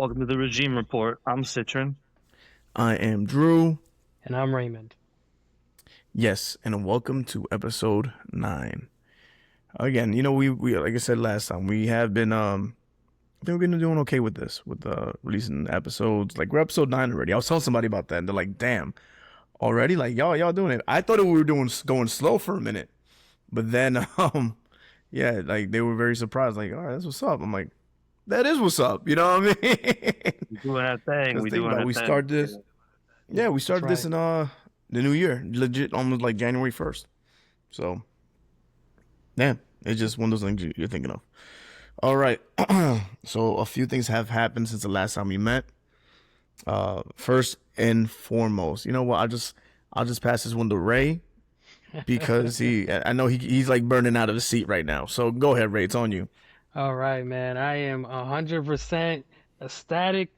Welcome to the Regime Report. I'm Citron. I am Drew. And I'm Raymond. Yes, and welcome to episode 9. Again, we like I said last time, we have been I think we've been doing okay with this, with releasing episodes. Like we're episode 9 already. I was telling somebody about that, and they're like, "Damn, already? Like y'all doing it?" I thought we were going slow for a minute, but then yeah, like they were very surprised. Like, all right, that's what's up. I'm like, that is what's up. You know what I mean? We doing our thing. Because We think doing about it, our we thing. started this. Yeah, we started this right. in the new year, legit, almost like January 1st. So, yeah, it's just one of those things you're thinking of. All right, so a few things have happened since the last time we met. First and foremost, you know what? I'll just pass this one to Ray because I know he's like burning out of the seat right now. So go ahead, Ray. It's on you. All right, man. I am 100% ecstatic.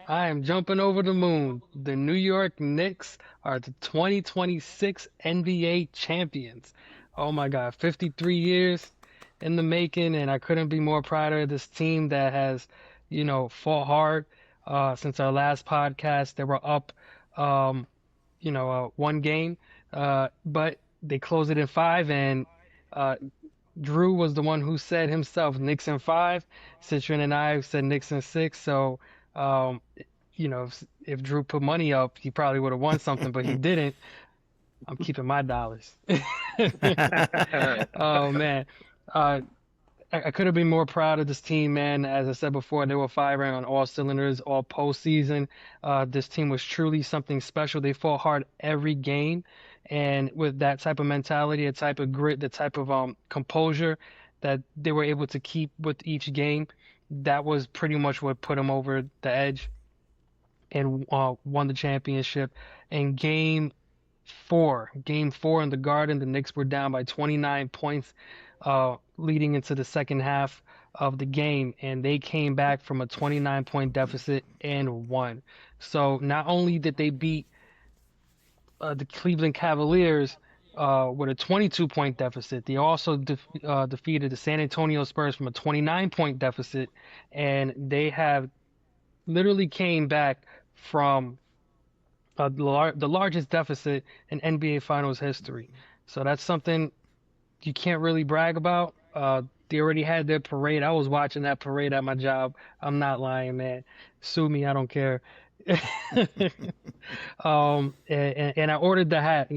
I am jumping over the moon. The New York Knicks are the 2026 NBA champions. Oh my God, 53 years in the making, and I couldn't be more proud of this team that has, fought hard since our last podcast. They were up, um, one game, but they closed it in five, and uh, Drew was the one who said himself Knicks in five. Citron and I said Knicks in six. So, um, if Drew put money up, he probably would have won something, but he didn't. I'm keeping my dollars. Oh man, uh, I could have been more proud of this team, man. As I said before, they were firing on all cylinders all postseason. This team was truly something special. They fought hard every game, and with that type of mentality, the type of grit, the type of composure that they were able to keep with each game, that was pretty much what put them over the edge and won the championship. And game four in the Garden, the Knicks were down by 29 points, leading into the second half of the game, and they came back from a 29-point deficit and won. So not only did they beat the Cleveland Cavaliers with a 22-point deficit, they also defeated the San Antonio Spurs from a 29-point deficit, and they have literally came back from the largest deficit in NBA Finals history. So that's something you can't really brag about. They already had their parade. I was watching that parade at my job. I'm not lying, man. Sue me, I don't care. And I ordered the hat.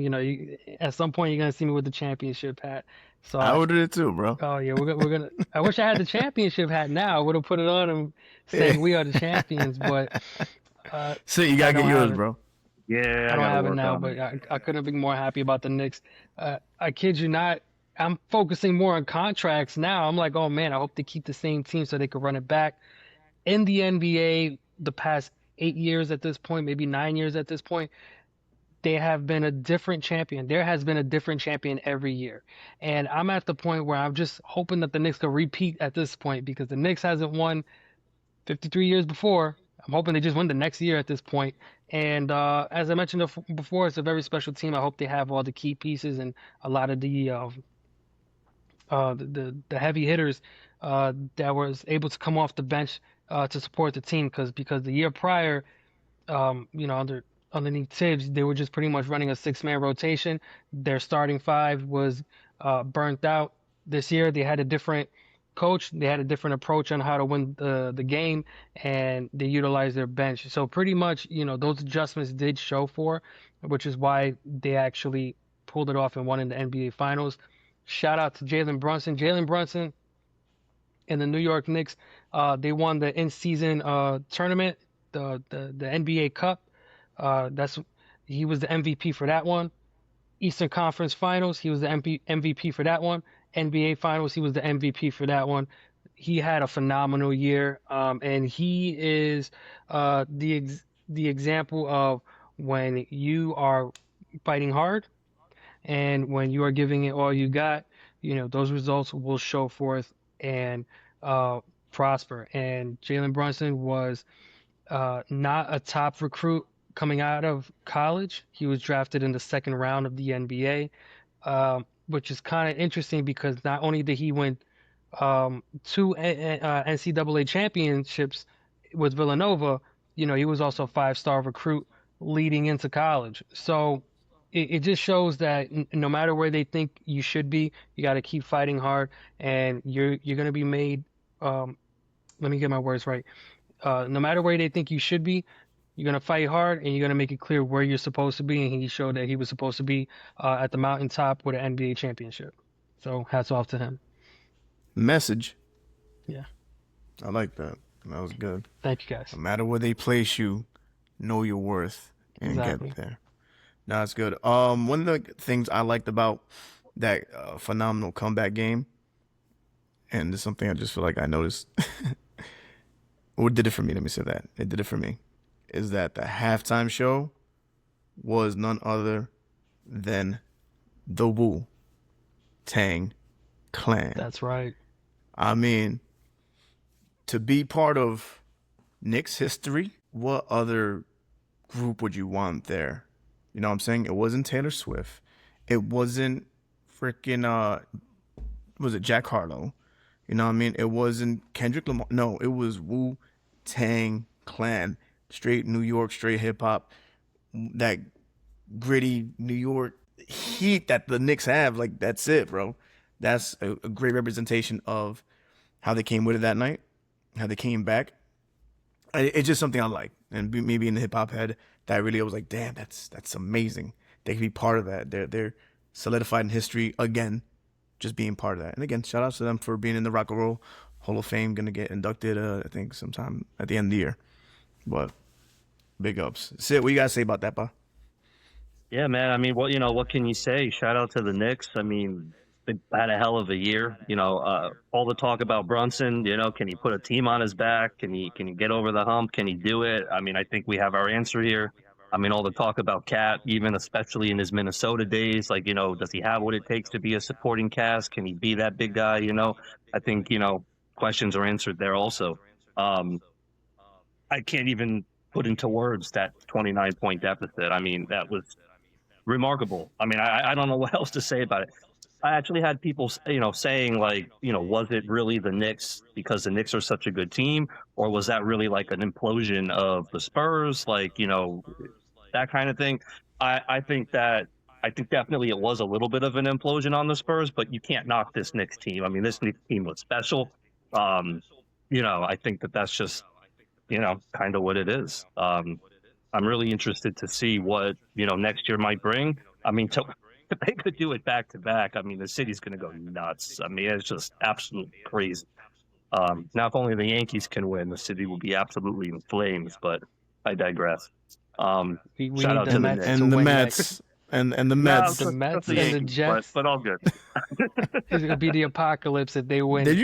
At some point you're gonna see me with the championship hat. So I ordered it too, bro. oh yeah, we're gonna. I wish I had the championship hat now. I would have put it on and said we are the champions, but So you I gotta get don't yours, have it. bro. Yeah, I I don't gotta have it work now, on but it. I couldn't be more happy about the Knicks. I kid you not, I'm focusing more on contracts now. I'm like, oh man, I hope they keep the same team so they could run it back. In the NBA, the past 8 years at this point, maybe 9 years at this point, they have been a different champion. There has been a different champion every year. And I'm at the point where I'm just hoping that the Knicks can repeat at this point because the Knicks hasn't won 53 years before. I'm hoping they just win the next year at this point. And as I mentioned before, it's a very special team. I hope they have all the key pieces and a lot of the heavy hitters that was able to come off the bench to support the team. Because the year prior, underneath Tibbs, they were just pretty much running a six-man rotation. Their starting five was burnt out. This year, they had a different coach. They had a different approach on how to win the game, and they utilized their bench. So pretty much, those adjustments did show for, which is why they actually pulled it off and won in the NBA Finals. Shout out to Jalen Brunson. Jalen Brunson and the New York Knicks, they won the in-season tournament, the NBA Cup. That's He was the MVP for that one. Eastern Conference Finals, he was the MVP for that one. NBA Finals, he was the MVP for that one. He had a phenomenal year, and he is the example of when you are fighting hard and when you are giving it all you got, those results will show forth and uh, prosper. And Jalen Brunson was not a top recruit coming out of college. He was drafted in the second round of the NBA, which is kind of interesting because not only did he win two NCAA championships with Villanova, he was also a five-star recruit leading into college. So it just shows that no matter where they think you should be, you got to keep fighting hard, and you're going to be made. Let me get my words right. No matter where they think you should be, you're going to fight hard, and you're going to make it clear where you're supposed to be. And he showed that he was supposed to be at the mountaintop with an NBA championship. So hats off to him. Message. Yeah. I like that. That was good. Thank you, guys. No matter where they place you, know your worth and Exactly. get there. No, that's good. One of the things I liked about that phenomenal comeback game, and this is something I just feel like I noticed. What did it for me? Let me say that. It did it for me. Is that the halftime show was none other than the Wu-Tang Clan. That's right. I mean, to be part of Knicks history, what other group would you want there? You know what I'm saying? It wasn't Taylor Swift. It wasn't freaking, was it Jack Harlow? You know what I mean? It wasn't Kendrick Lamar. No, it was Wu-Tang Clan. Straight New York, straight hip hop. That gritty New York heat that the Knicks have. Like, that's it, bro. That's a great representation of how they came with it that night, how they came back. It's just something I like. And me being the hip hop head, that really I was like, damn, that's amazing. They can be part of that. They're solidified in history again, just being part of that. And again, shout out to them for being in the Rock and Roll Hall of Fame. Gonna get inducted, I think, sometime at the end of the year. But big ups. Sid, what you guys say about that, Pa? Yeah, man. I mean, what can you say? Shout out to the Knicks. I mean, they had a hell of a year. All the talk about Brunson. Can he put a team on his back? Can he get over the hump? Can he do it? I mean, I think we have our answer here. I mean, all the talk about Cat, even especially in his Minnesota days, like, does he have what it takes to be a supporting cast? Can he be that big guy? I think, questions are answered there also. I can't even put into words that 29-point deficit. I mean, that was remarkable. I mean, I don't know what else to say about it. I actually had people, saying like, was it really the Knicks because the Knicks are such a good team, or was that really like an implosion of the Spurs, like, that kind of thing? I think definitely it was a little bit of an implosion on the Spurs, but you can't knock this Knicks team. I mean, this Knicks team was special. I think that's just, kind of what it is. I'm really interested to see what, next year might bring. I mean, if they could do it back to back, I mean, the city's going to go nuts. I mean, it's just absolutely crazy. Now, if only the Yankees can win, the city will be absolutely in flames, but I digress. We Shout need out the to the Mets Knicks. to And the win Mets. next. And the No, Mets. The Mets the and the Yankees, Jets. but all good. It's gonna be the apocalypse if they win. Did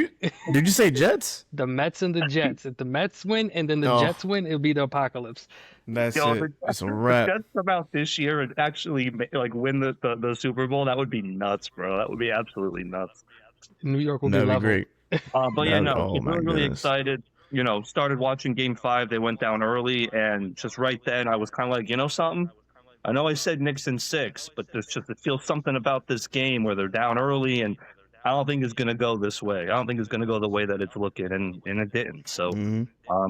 you say Jets? The Mets and the Jets. If the Mets win and then the Oh. Jets win, it'll be the apocalypse. That's Yo, it. It's a the wrap. Jets come out this year and actually like win the Super Bowl. That would be nuts, bro. That would be absolutely nuts. New York will be That'd be level. great. But yeah, no, Oh my really goodness. excited. Started watching Game 5. They went down early, and just right then, I was kind of like, something. I know I said Knicks in 6, but there's just it feels something about this game where they're down early, and I don't think it's going to go this way. I don't think it's going to go the way that it's looking, and it didn't. So,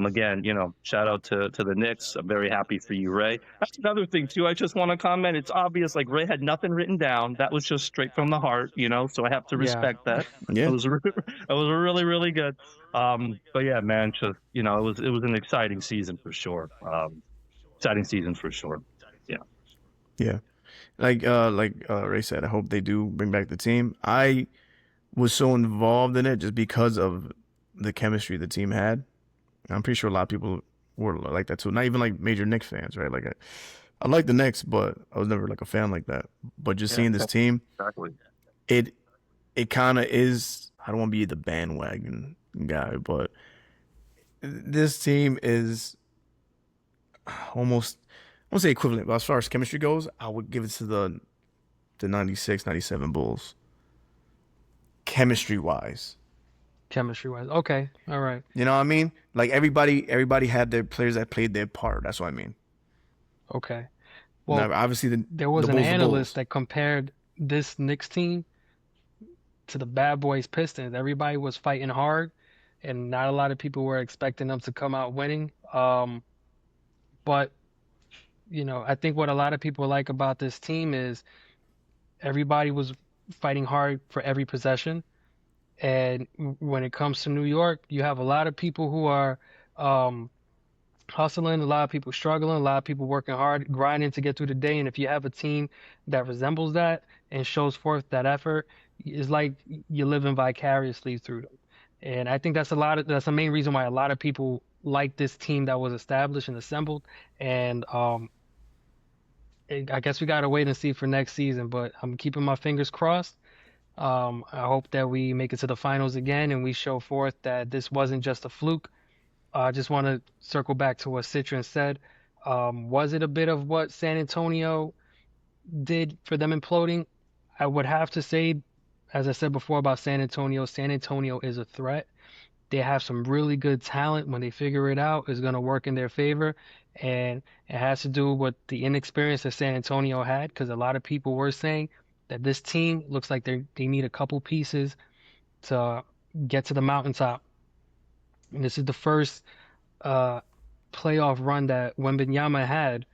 again, shout out to the Knicks. I'm very happy for you, Ray. That's another thing too. I just want to comment. It's obvious, like Ray had nothing written down. That was just straight from the heart, So I have to Yeah. respect that. Yeah. It was really, really good. But yeah, man, just it was an exciting season for sure. Exciting season for sure. Yeah. Yeah. Like Ray said, I hope they do bring back the team. I was so involved in it just because of the chemistry the team had. I'm pretty sure a lot of people were like that too. Not even like major Knicks fans, right? Like I like the Knicks, but I was never like a fan like that. But just seeing this team, Exactly. it kind of is. I don't want to be the bandwagon guy, but this team is almost, I won't say equivalent, but as far as chemistry goes, I would give it to the 96, 97 Bulls. Chemistry wise. Okay. All right. You know what I mean? Like everybody had their players that played their part. That's what I mean. Okay. Well, now, obviously there was the an Bulls are analyst Bulls. that compared this Knicks team to the Bad Boys Pistons. Everybody was fighting hard, and not a lot of people were expecting them to come out winning. But I think what a lot of people like about this team is everybody was fighting hard for every possession. And when it comes to New York, you have a lot of people who are um, hustling, a lot of people struggling, a lot of people working hard, grinding to get through the day. And if you have a team that resembles that and shows forth that effort, it's like you're living vicariously through them. And I think that's the main reason why a lot of people like this team that was established and assembled. And I guess we gotta wait and see for next season, but I'm keeping my fingers crossed. I hope that we make it to the finals again and we show forth that this wasn't just a fluke. I just want to circle back to what Citron said. Was it a bit of what San Antonio did for them imploding? I would have to say, as I said before about San Antonio is a threat. They have some really good talent. When they figure it out, it's going to work in their favor. And it has to do with the inexperience that San Antonio had, because a lot of people were saying that this team looks like they need a couple pieces to get to the mountaintop. And this is the first uh, playoff run that Wembenyama had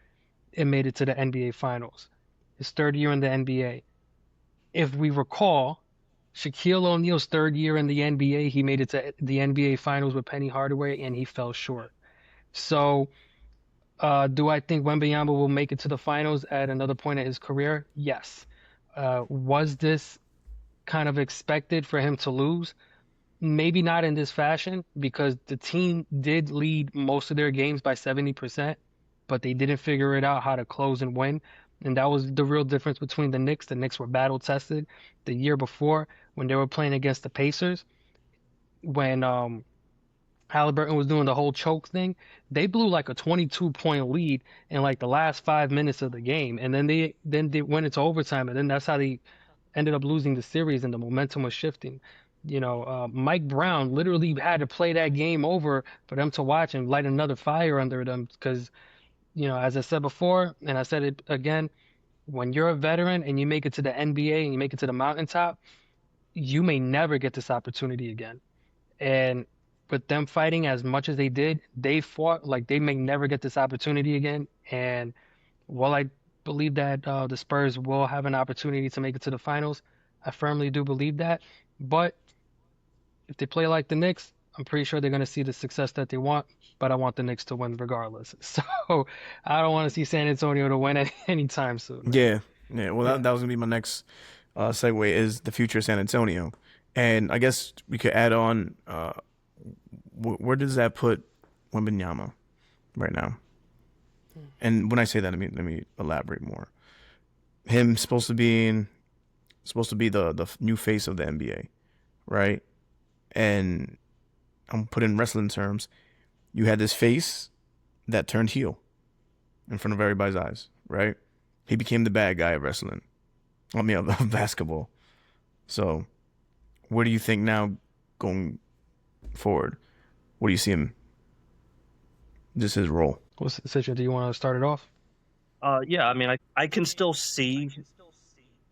and made it to the NBA Finals. His third year in the NBA. If we recall, Shaquille O'Neal's third year in the NBA, he made it to the NBA Finals with Penny Hardaway and he fell short. So, do I think Wembenyama will make it to the finals at another point in his career? Yes. Was this kind of expected for him to lose? Maybe not in this fashion because the team did lead most of their games by 70%, but they didn't figure it out how to close and win. And that was the real difference between the Knicks. The Knicks were battle tested the year before when they were playing against the Pacers. When Halliburton was doing the whole choke thing, they blew like a 22-point lead in like the last 5 minutes of the game, and then they went into overtime, and then that's how they ended up losing the series, and the momentum was shifting. Mike Brown literally had to play that game over for them to watch and light another fire under them because, as I said before, and I said it again, when you're a veteran and you make it to the NBA and you make it to the mountaintop, you may never get this opportunity again. And with them fighting as much as they did, they fought like they may never get this opportunity again. And while I believe that the Spurs will have an opportunity to make it to the finals, I firmly do believe that. But if they play like the Knicks, I'm pretty sure they're going to see the success that they want. But I want the Knicks to win regardless. So I don't want to see San Antonio to win anytime soon, man. Yeah, yeah. Well, Yeah. that was gonna be my next segue is the future of San Antonio, and I guess we could add on. Where does that put Wembenyama right now? And when I say that, let me elaborate more. Him supposed to be the new face of the NBA, right? And I'm put in wrestling terms. You had this face that turned heel in front of everybody's eyes, right? He became the bad guy of wrestling. I mean, of basketball. So, where do you think now going forward? What do you see him? Just his role. What's the situation? Do you want to start it off? Yeah, I mean, I can still see,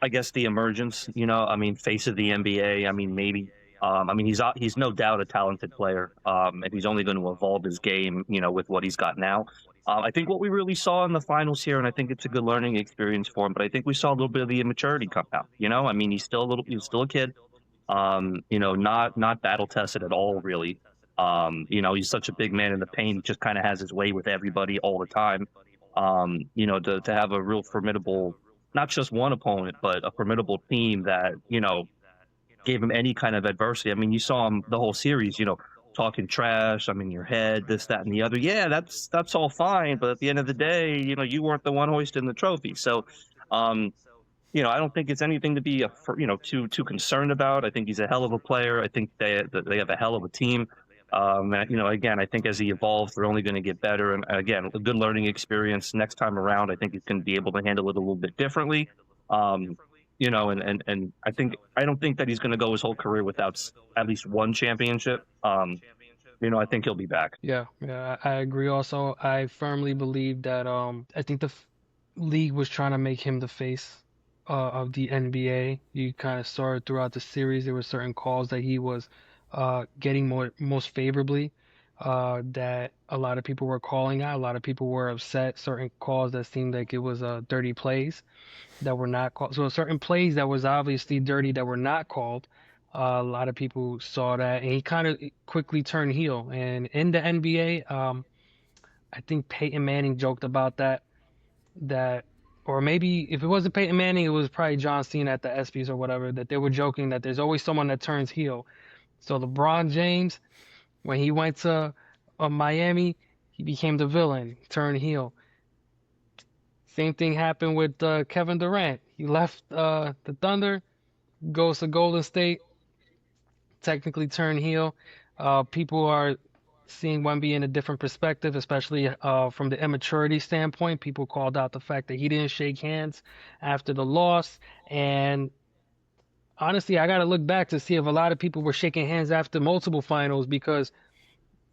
I guess, the emergence. I mean, face of the NBA. I mean, maybe. I mean, he's no doubt a talented player, and he's only going to evolve his game, with what he's got now. I think what we really saw in the finals here, and I think it's a good learning experience for him. But I think we saw a little bit of the immaturity come out. I mean, he's still a kid. Not battle tested at all, really. He's such a big man in the paint. He just kind of has his way with everybody all the time. To have a real formidable, not just one opponent, but a formidable team that, gave him any kind of adversity. I mean, you saw him the whole series, talking trash. I'm in your head, this, that, and the other. Yeah, that's all fine. But at the end of the day, you weren't the one hoisting the trophy. So, um, I don't think it's anything to be too concerned about. I think he's a hell of a player. I think they have a hell of a team. And, again, I think as he evolves, they're only going to get better. And again, a good learning experience next time around. I think he's going to be able to handle it a little bit differently. Um, and I don't think that he's going to go his whole career without at least one championship. I think he'll be back. Yeah, yeah, I agree also. I firmly believe that I think the league was trying to make him the face of the NBA. You kind of saw it throughout the series. There were certain calls that he was getting most favorably, that a lot of people were calling out. A lot of people were upset. Certain calls that seemed like it was dirty plays that were not called. So certain plays that was obviously dirty that were not called. A lot of people saw that, and he kind of quickly turned heel. And in the NBA, I think Peyton Manning joked about that, or maybe if it wasn't Peyton Manning, it was probably John Cena at the ESPYs or whatever, that they were joking that there's always someone that turns heel. So LeBron James, when he went to Miami, he became the villain, turned heel. Same thing happened with Kevin Durant. He left the Thunder, goes to Golden State, technically turned heel. People are seeing Wemby in a different perspective, especially from the immaturity standpoint. People called out the fact that he didn't shake hands after the loss. And honestly, I got to look back to see if a lot of people were shaking hands after multiple finals, because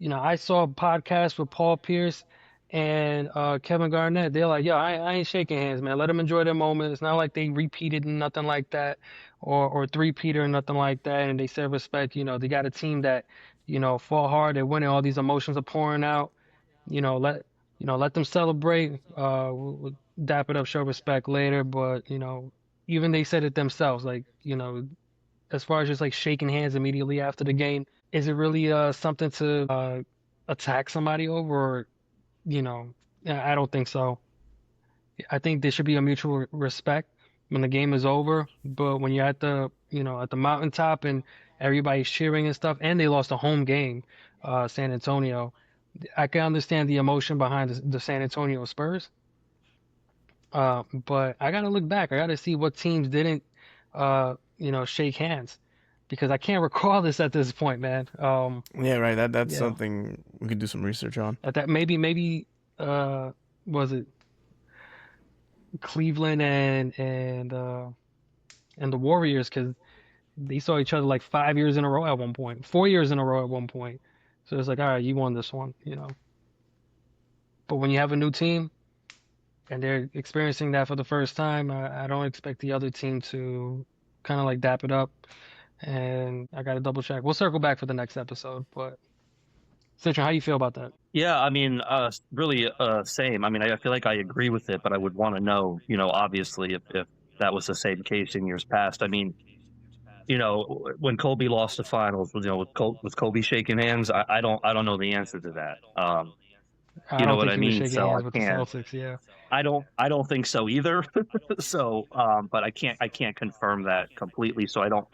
I saw a podcast with Paul Pierce and Kevin Garnett. They're like, yo, I ain't shaking hands, man. Let them enjoy their moment. It's not like they repeated and nothing like that, or three-peater and nothing like that. And they said respect. They got a team that, fought hard. They're winning. All these emotions are pouring out. Let them celebrate. We'll dap it up, show respect later. But even they said it themselves. Like, as far as just like shaking hands immediately after the game, is it really something to attack somebody over? Or, I don't think so. I think there should be a mutual respect when the game is over. But when you're at the mountaintop and everybody's cheering and stuff, and they lost a home game, San Antonio, I can understand the emotion behind the San Antonio Spurs. But I gotta look back. I gotta see what teams didn't, shake hands, because I can't recall this at this point, man. Yeah, right. That's Yeah, something we could do some research on. at that maybe was it Cleveland and the Warriors, because they saw each other like 5 years in a row at one point, 4 years in a row at one point. So it's like, all right, you won this one. But when you have a new team and they're experiencing that for the first time, I don't expect the other team to kind of like dap it up. And I got to double check. We'll circle back for the next episode. But Citron, how you feel about that? Yeah, I mean, really, same. I mean, I feel like I agree with it, but I would want to know, obviously, if that was the same case in years past. I mean, when Kobe lost the finals, was Kobe shaking hands? I don't know the answer to that. I You know don't what think I he was mean? shaking So I hands with the can't. Celtics. Yeah. I don't think so either. So, but I can't confirm that completely. So I don't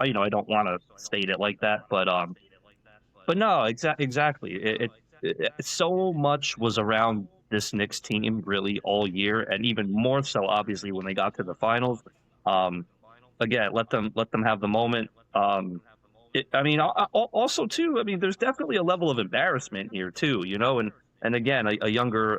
want to state it like that. But no, exactly. So much was around this Knicks team really all year, and even more so, obviously, when they got to the finals. Um, Again, let them have the moment. I mean, also too. I mean, there's definitely a level of embarrassment here too, and again, a younger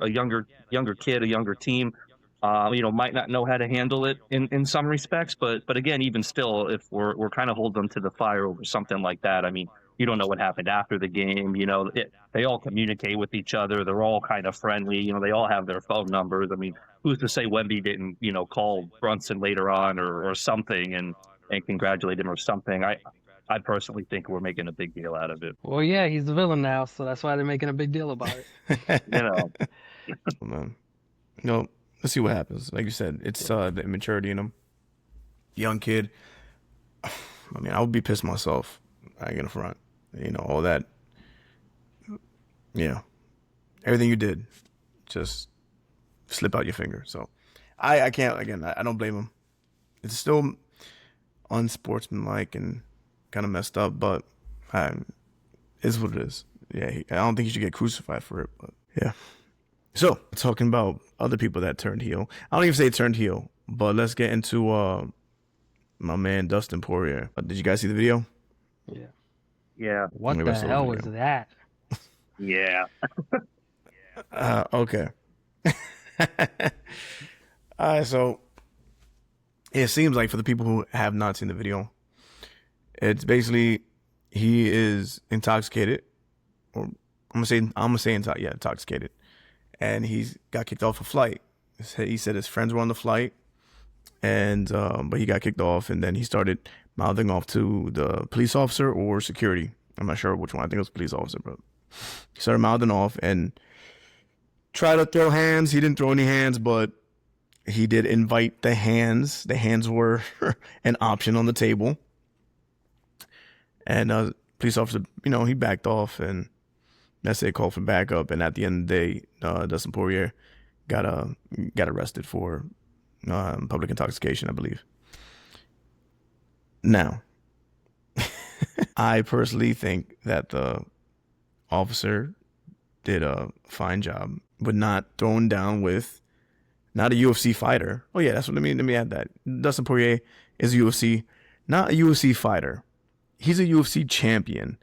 kid, a younger team, might not know how to handle it in some respects, but again, even still, if we're kind of holding them to the fire over something like that, I mean, you don't know what happened after the game. They all communicate with each other. They're all kind of friendly. They all have their phone numbers. I mean, who's to say Wemby didn't, call Brunson later on or something and congratulate him or something? I personally think we're making a big deal out of it. Well, yeah, he's the villain now, so that's why they're making a big deal about it. You know, Man, let's see what happens. Like you said, it's the immaturity in him. Young kid. I mean, I would be pissed myself. I ain't gonna front. All that. Everything you did, just slip out your finger. So, I can't. Again, I don't blame him. It's still unsportsmanlike and kind of messed up, but is what it is. Yeah, I don't think he should get crucified for it, but yeah. So, talking about other people that turned heel. I don't even say turned heel, but let's get into my man Dustin Poirier. Did you guys see the video? Yeah. yeah, What Maybe I the saw the hell was video. that? yeah. Okay. All right, so it seems like for the people who have not seen the video, it's basically he is intoxicated, or I'm gonna say intoxicated, and he's got kicked off a flight. He said his friends were on the flight, and but he got kicked off, and then he started mouthing off to the police officer or security, I'm not sure which one. I think it was a police officer, but he started mouthing off and tried to throw hands. He didn't throw any hands, but he did invite the hands. The hands were an option on the table. And police officer, he backed off, and that's it. Called for backup. And at the end of the day, Dustin Poirier got arrested for public intoxication, I believe. Now, I personally think that the officer did a fine job, but not throwing down with not a UFC fighter. Oh yeah, that's what I mean. Let me add that. Dustin Poirier is not a UFC fighter. He's a UFC champion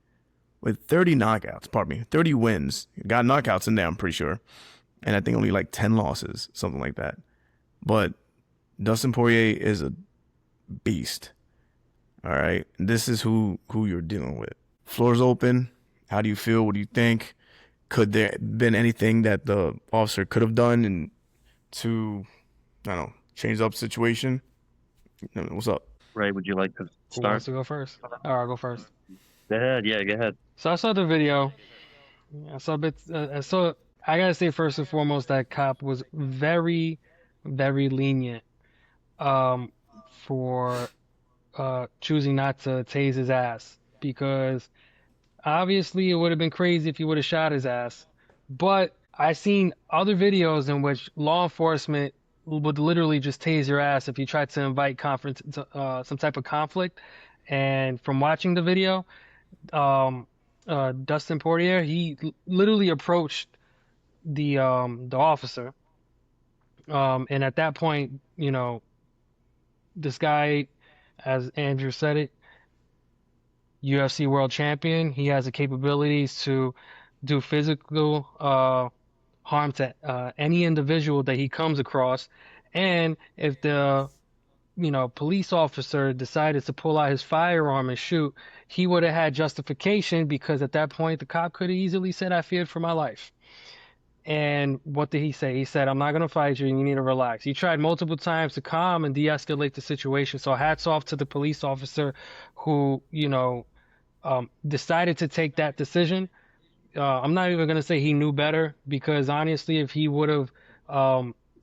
with 30 knockouts. Pardon me, 30 wins. Got knockouts in there, I'm pretty sure, and I think only like 10 losses, something like that. But Dustin Poirier is a beast. All right, this is who you're dealing with. Floor's open. How do you feel? What do you think? Could there been anything that the officer could have done and to, I don't know, change up the situation? What's up? Ray, would you like to Who start? wants to go first? I'll go first. Go ahead. Yeah, go ahead. So I saw the video. I saw bits. I gotta say first and foremost that cop was very, very lenient, for choosing not to tase his ass, because obviously it would have been crazy if he would have shot his ass. But I've seen other videos in which law enforcement would literally just tase your ass if you tried to invite some type of conflict. And from watching the video, Dustin Poirier, he literally approached the officer, and at that point, this guy, as Andrew said it, UFC world champion, he has the capabilities to do physical harm to any individual that he comes across. And if the police officer decided to pull out his firearm and shoot, he would have had justification, because at that point the cop could have easily said, "I feared for my life." And what did he say? He said, "I'm not going to fight you and you need to relax." He tried multiple times to calm and de-escalate the situation. So hats off to the police officer who, decided to take that decision. I'm not even going to say he knew better, because honestly, if he would have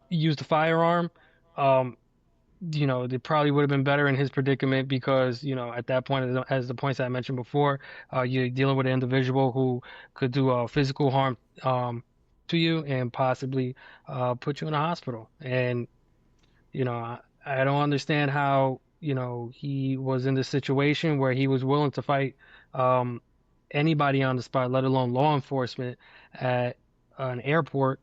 used a firearm, they probably would have been better in his predicament, because, at that point, as the points I mentioned before, you're dealing with an individual who could do physical harm to you and possibly put you in a hospital. And, I don't understand how, he was in this situation where he was willing to fight anybody on the spot, let alone law enforcement at an airport.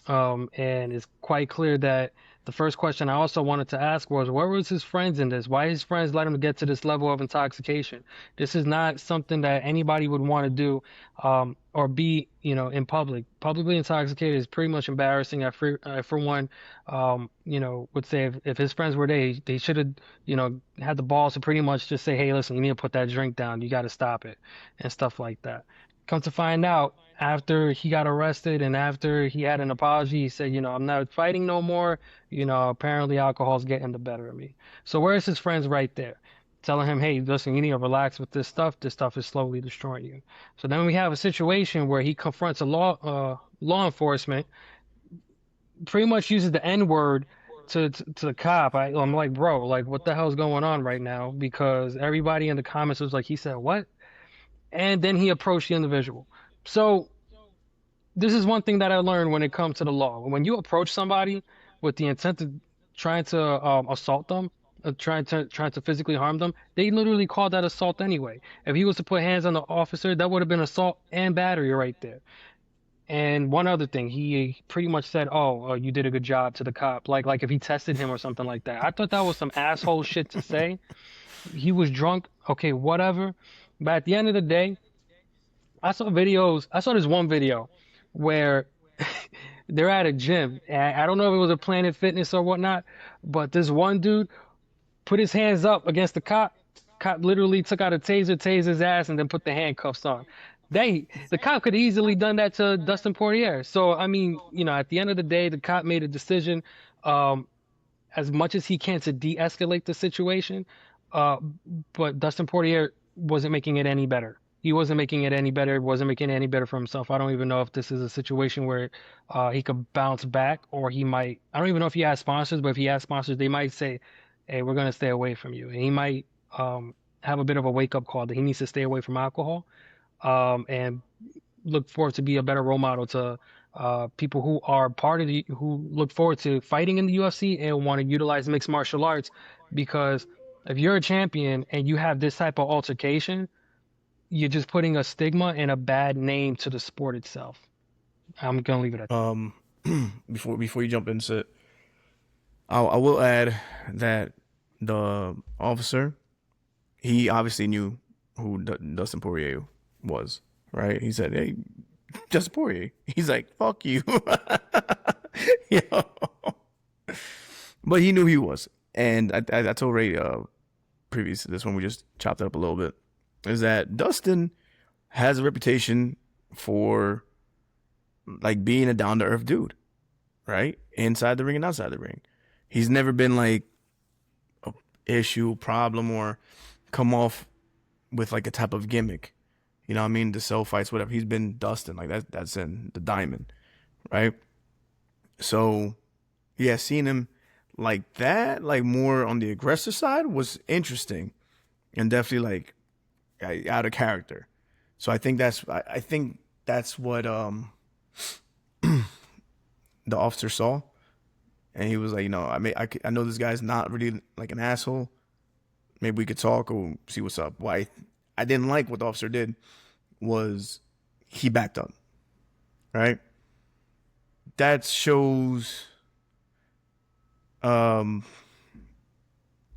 And it's quite clear that the first question I also wanted to ask was, where was his friends in this? Why his friends let him get to this level of intoxication? This is not something that anybody would want to do, or be, in public. Publicly intoxicated is pretty much embarrassing. For one, would say if his friends were there, they should have, had the balls to pretty much just say, "Hey, listen, you need to put that drink down. You got to stop it," and stuff like that. Come to find out, after he got arrested and after he had an apology, he said, "I'm not fighting no more. Apparently alcohol's getting the better of me." So where's his friends right there, telling him, "Hey, listen, you need to relax with this stuff. This stuff is slowly destroying you." So then we have a situation where he confronts a law enforcement, pretty much uses the N-word to the cop. I'm like, bro, like, what the hell's going on right now? Because everybody in the comments was like, he said what? And then he approached the individual. So this is one thing that I learned when it comes to the law. When you approach somebody with the intent of trying to assault them, trying to physically harm them, they literally call that assault anyway. If he was to put hands on the officer, that would have been assault and battery right there. And one other thing, he pretty much said, "Oh, you did a good job" to the cop, like if he tested him or something like that. I thought that was some asshole shit to say. He was drunk, okay, whatever. But at the end of the day, I saw this one video where they're at a gym. And I don't know if it was a Planet Fitness or whatnot, but this one dude put his hands up against the cop. Cop literally took out a taser, tased his ass, and then put the handcuffs on. The cop could have easily done that to Dustin Poirier. So, I mean, at the end of the day, the cop made a decision, as much as he can, to de-escalate the situation. But Dustin Poirier wasn't making it any better. He wasn't making it any better. Wasn't making it any better for himself. I don't even know if this is a situation where he could bounce back, or he might. I don't even know if he has sponsors, but if he has sponsors, they might say, "Hey, we're gonna stay away from you," and he might have a bit of a wake up call that he needs to stay away from alcohol, and look forward to be a better role model to people who are part of who look forward to fighting in the UFC and want to utilize mixed martial arts, because if you're a champion and you have this type of altercation, you're just putting a stigma and a bad name to the sport itself. I'm gonna leave it at that. Um, before you jump into it, I will add that the officer, he obviously knew who Dustin Poirier was, right? He said, "Hey, Dustin Poirier." He's like, "Fuck you," you know? But he knew he was, and I told Ray previous to this one, we just chopped it up a little bit, is that Dustin has a reputation for like being a down to earth dude, right? Inside the ring and outside the ring. He's never been like a issue, problem, or come off with like a type of gimmick. You know what I mean? To sell fights, whatever. He's been Dustin. Like that's in the diamond, right? So yeah, seeing him like that, like more on the aggressive side was interesting and definitely like out of character. So I think that's what the officer saw, and he was like, I know this guy's not really like an asshole. Maybe we could talk or see what's up. Why I didn't like what the officer did was he backed up, right? That shows, again,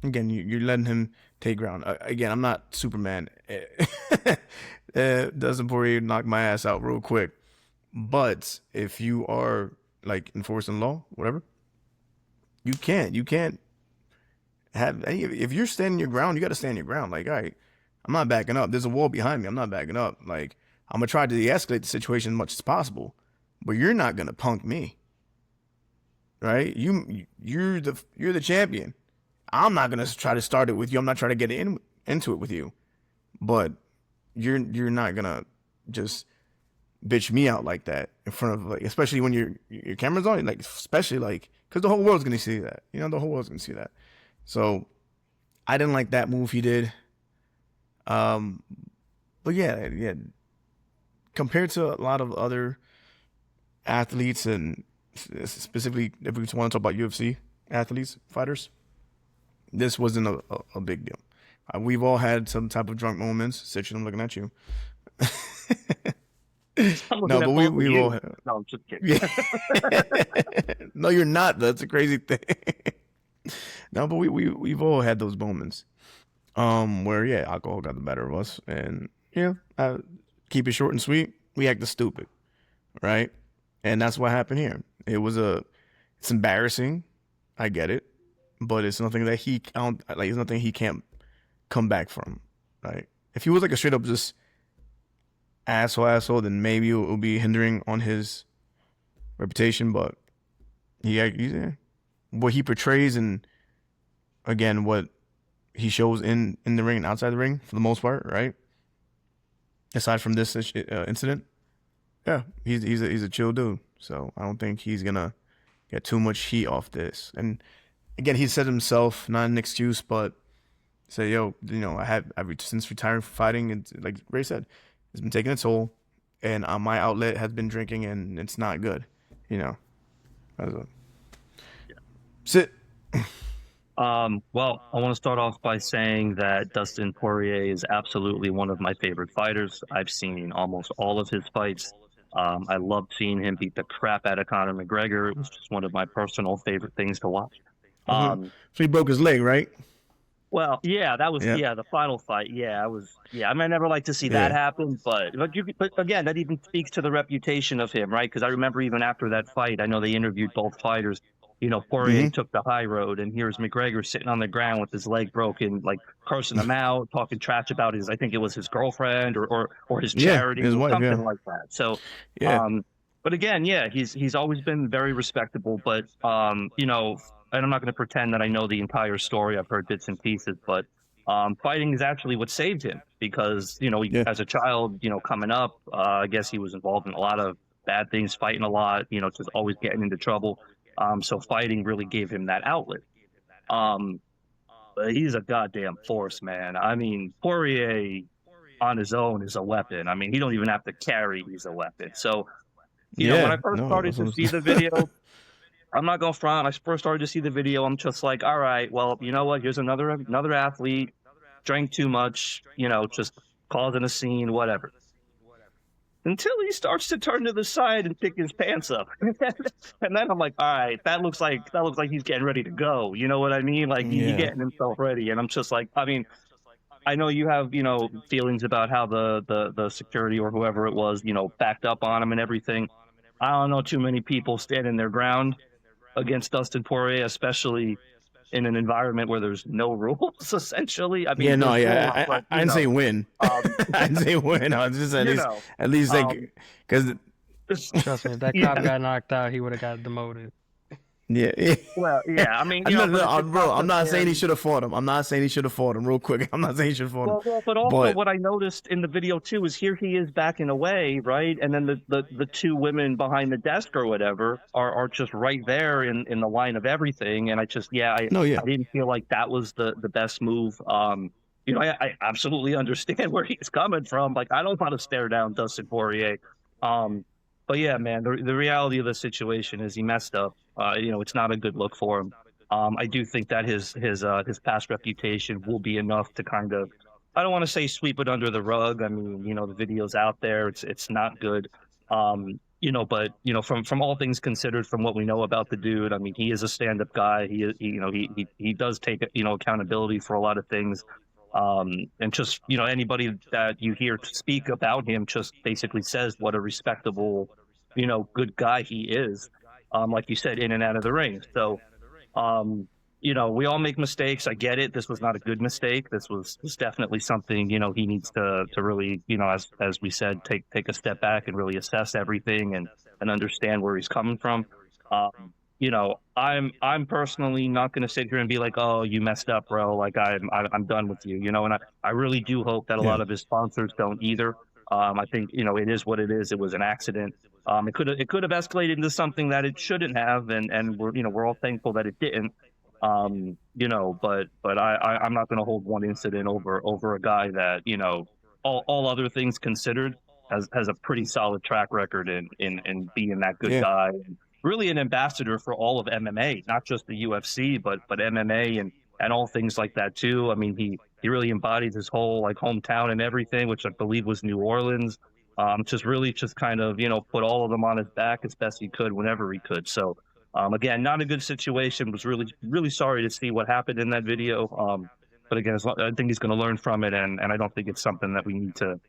you're letting him take ground. Again, I'm not Superman. Dustin Poirier knocked my ass out real quick. But if you are like enforcing law, whatever, you can't have any. If you're standing your ground, you got to stand your ground. Like, all right, I'm not backing up. There's a wall behind me. I'm not backing up. Like, I'm gonna try to de-escalate the situation as much as possible, but you're not gonna punk me, right? You're the champion. I'm not gonna try to start it with you. I'm not trying to get into it with you, but you're not gonna just bitch me out like that in front of, like, especially when your camera's on, like, especially like, because the whole world's gonna see that. The whole world's gonna see that. So I didn't like that move he did. But yeah. Compared to a lot of other athletes, and specifically if we just want to talk about UFC athletes, fighters, this wasn't a big deal. We've all had some type of drunk moments. Sitch, I'm looking at you. No, but we all have. No, I'm just kidding. Yeah. No, you're not. That's a crazy thing. No, but we've all had those moments, where alcohol got the better of us, and keep it short and sweet. We acted stupid, right? And that's what happened here. It's embarrassing. I get it, but it's nothing that it's nothing he can't come back from, right? If he was like a straight up just asshole, then maybe it will be hindering on his reputation. But what he portrays, and again, what he shows in the ring and outside the ring, for the most part, right? Aside from this incident, he's a chill dude. So I don't think he's gonna get too much heat off this. And again, he said himself, not an excuse, but say, I've since retiring from fighting, and like Ray said, it's been taking a toll, and my outlet has been drinking, and it's not good. Sit. Well, I want to start off by saying that Dustin Poirier is absolutely one of my favorite fighters. I've seen almost all of his fights. I loved seeing him beat the crap out of Conor McGregor. It was just one of my personal favorite things to watch. So he broke his leg, right? Well, that was the final fight. I mean, I never like to see that happen, but again, that even speaks to the reputation of him, right? Because I remember even after that fight, I know they interviewed both fighters. Poirier took the high road, and here's McGregor sitting on the ground with his leg broken, like cursing him out, talking trash about I think it was his girlfriend or his charity, his wife, something like that. So, but again, he's always been very respectable, but and I'm not going to pretend that I know the entire story. I've heard bits and pieces, but Fighting is actually what saved him because, you know, Yeah. as a child, you know, coming up, I guess he was involved in a lot of bad things, fighting a lot, you know, just always getting into trouble. So fighting really gave him that outlet. Um, but he's a goddamn force, man. I mean, Poirier on his own is a weapon. I mean, he don't even have to carry; he's a weapon. So, you know, when I Yeah. first No, started that's to what see the video, I'm not gonna front. I first started to see the video. I'm just like, all right, well, you know what? Here's another athlete, drank too much, you know, just causing a scene, whatever. Until he starts to turn to the side and pick his pants up, and then I'm like, all right, that looks like he's getting ready to go. You know what I mean? Like he yeah. getting himself ready, and I'm just like, I mean, I know you have, you know, feelings about how the security or whoever it was, you know, backed up on him and everything. I don't know too many people standing their ground against Dustin Poirier, especially in an environment where there's no rules. Essentially, I Yeah, mean, no, there's rules, yeah, but I didn't say win. um, I didn't say win. I was just you know, at least um, like, because Trust me, if that cop yeah. got knocked out, he would have got demoted. yeah, yeah. Well, yeah. I mean, you No, know, no, but it's bro, not I'm the not saying he man. should have fought him. I'm not saying he should have fought him. Real quick, I'm not saying he should have fought him. But also But what I noticed in the video too is here he is backing away, right? And then the two women behind the desk or whatever are just right there in the line of everything. And I just no, yeah, I didn't feel like that was the best move. You know, I absolutely understand where he's coming from. Like I don't want to stare down Dustin Poirier. Um, but yeah, man, the reality of the situation is he messed up. You know, it's not a good look for him. I do think that his past reputation will be enough to kind of, I don't want to say sweep it under the rug. I mean, you know, the video's out there. It's not good. You know, but you know, from all things considered, from what we know about the dude, I mean, he is a stand-up guy. You know, he does take, you know, accountability for a lot of things. And just, you know, anybody that you hear speak about him just basically says what a respectable, you know, good guy he is. Like you said, in and out of the ring. So, um, you know, we all make mistakes. I get it. This was not a good mistake. This was definitely something, you know, he needs to really, you know, as we said, take a step back and really assess everything and understand where he's coming from. You know, I'm personally not going to sit here and be like, oh, you messed up, bro. Like I'm done with you, you know. And I really do hope that a yeah, lot of his sponsors don't either. I think, you know, it is what it is. It was an accident. It could have escalated into something that it shouldn't have, and we're, you know, we're all thankful that it didn't. You know, but I'm not going to hold one incident over a guy that, you know, all other things considered has a pretty solid track record in being that good yeah, guy, and really an ambassador for all of MMA, not just the UFC, but MMA and all things like that too. I mean, he really embodied his whole like hometown and everything, which I believe was New Orleans. Just really just kind of, you know, put all of them on his back as best he could whenever he could. So, again, not a good situation. Was really sorry to see what happened in that video. But again, I think he's going to learn from it, and I don't think it's something that we need to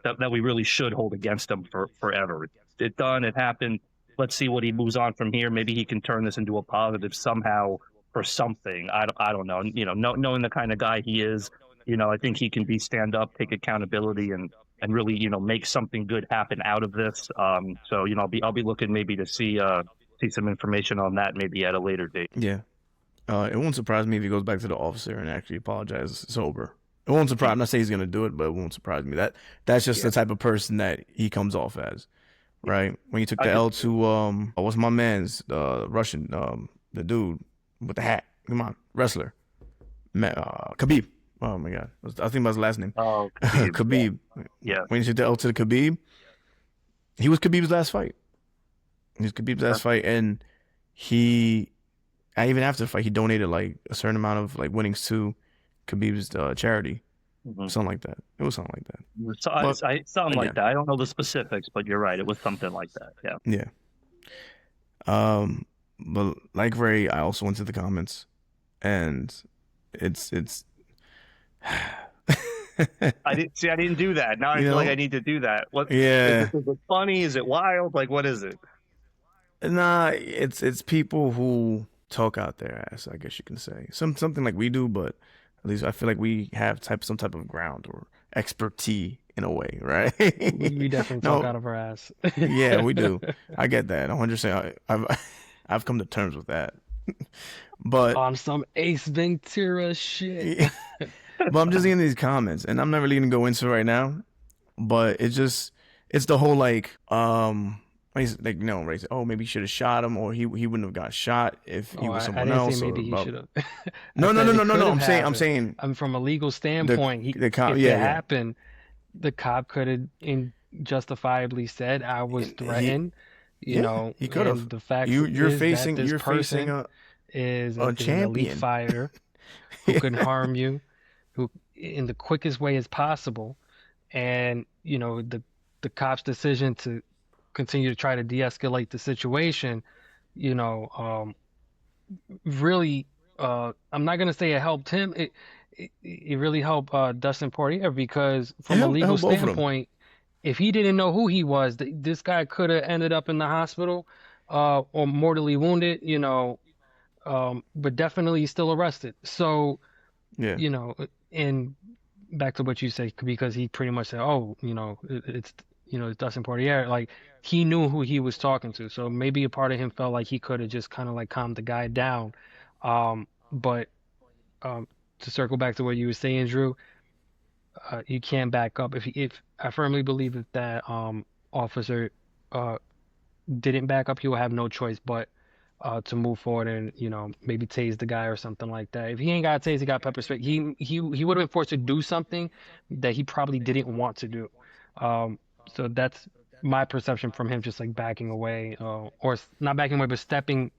that we really should hold against him for forever. It done. It happened. Let's see what he moves on from here. Maybe he can turn this into a positive somehow for something. I don't know. You know, knowing the kind of guy he is, you know, I think he can be stand up, take accountability, and really, you know, make something good happen out of this. So you know, I'll be looking maybe to see some information on that maybe at a later date. yeah. It won't surprise me if he goes back to the officer and actually apologizes sober. It won't surprise. I'm not saying he's gonna do it, but it won't surprise me. That's just Yeah, the type of person that he comes off as, right? When he took I the could. L to what's my man's Russian the dude with the hat. Come on, wrestler, Khabib. Oh my God, I think about his last name. Oh, Khabib. Yeah, Khabib. yeah. When he took the L to the Khabib, he was Khabib's last fight. He was Khabib's last fight, and he even after the fight, he donated like a certain amount of like winnings to Khabib's charity, Mhm. something like that. It was something like that. So But something like again, that. I don't know the specifics, but you're right. It was something like that. Yeah. yeah. But like Ray, I also went to the comments, and it's I didn't do that. Now I you feel like I know, need to do that. What yeah. is it funny? Is it wild? Like what is it? Nah, it's people who talk out their ass, I guess you can say. Something like we do, but at least I feel like we have some type of ground or expertise in a way, right? We definitely talk No, out of our ass. yeah, we do. I get that. 100%. I've come to terms with that. But On some Ace Ventura shit. But I'm just getting these comments, and I'm not really gonna go into it right now. But it's the whole like like no, right? Oh, maybe he should have shot him, or he wouldn't have got shot if he Oh, was I someone didn't say else, or maybe he blah. should have. I No, no, said no, it no, no, could no. have I'm happened. saying I mean, from a legal standpoint, the cop. if Yeah, it yeah. happened, the cop could have justifiably said, I was And he, threatened, yeah, he could have. and the fact You're is that facing this you're facing person a is an elite champion. fighter who Yeah. can harm you, who in the quickest way as possible. And, the cop's decision to continue to try to de-escalate the situation, you know, um, really, I'm not gonna say it helped him. It really helped Dustin Poirier because It from a helped legal both of them. standpoint, if he didn't know who he was, this guy could have ended up in the hospital, or mortally wounded, but definitely still arrested. So, Yeah. you know, and back to what you say, because he pretty much said, "Oh, it's Dustin Poirier." Like he knew who he was talking to, so maybe a part of him felt like he could have just kind of like calmed the guy down. But to circle back to what you were saying, Drew, you can't back up. If I firmly believe if that officer uh didn't back up, he will have no choice but to move forward and maybe tase the guy or something like that. If he ain't got tased, he got pepper spray. He would have been forced to do something that he probably didn't want to do. Um, so that's my perception from him, just like backing away, or not backing away, but stepping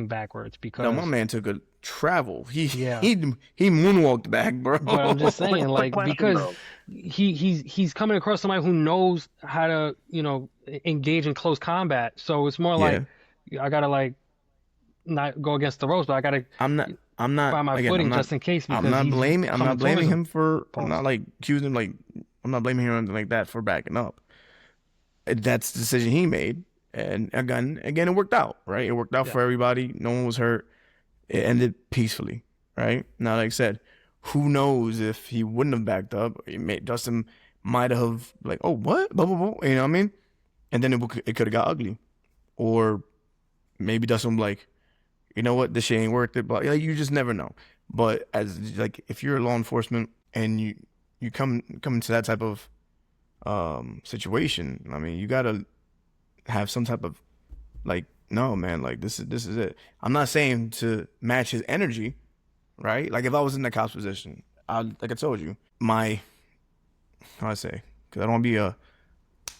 backwards. No, my Because man took a travel. He yeah, he he moonwalked back, bro. but I'm just saying, Quick like, question because though. he's coming across somebody who knows how to engage in close combat. So it's more like Yeah. I gotta like not go against the ropes, but I gotta I'm not I'm not find my again, footing just in case I'm because not he's blaming coming towards him. him for I'm Pause. not like accusing him like I'm not blaming him or anything like that for backing up. That's the decision he made. And again, it worked out, right? It worked out Yeah. for everybody. No one was hurt. It ended peacefully, right? Now, like I said, who knows if he wouldn't have backed up? Dustin might have like, oh, what? Blah, blah, blah. You know what I mean? And then it could have got ugly. Or maybe Dustin was like, you know what? This shit ain't worth it. But like, you just never know. But as like, if you're law enforcement and you come into that type of situation, I mean, you gotta have some type of like, no, man, like this is it. I'm not saying to match his energy, right? Like if I was in the cop's position, like I told you, how I say, because I don't want to be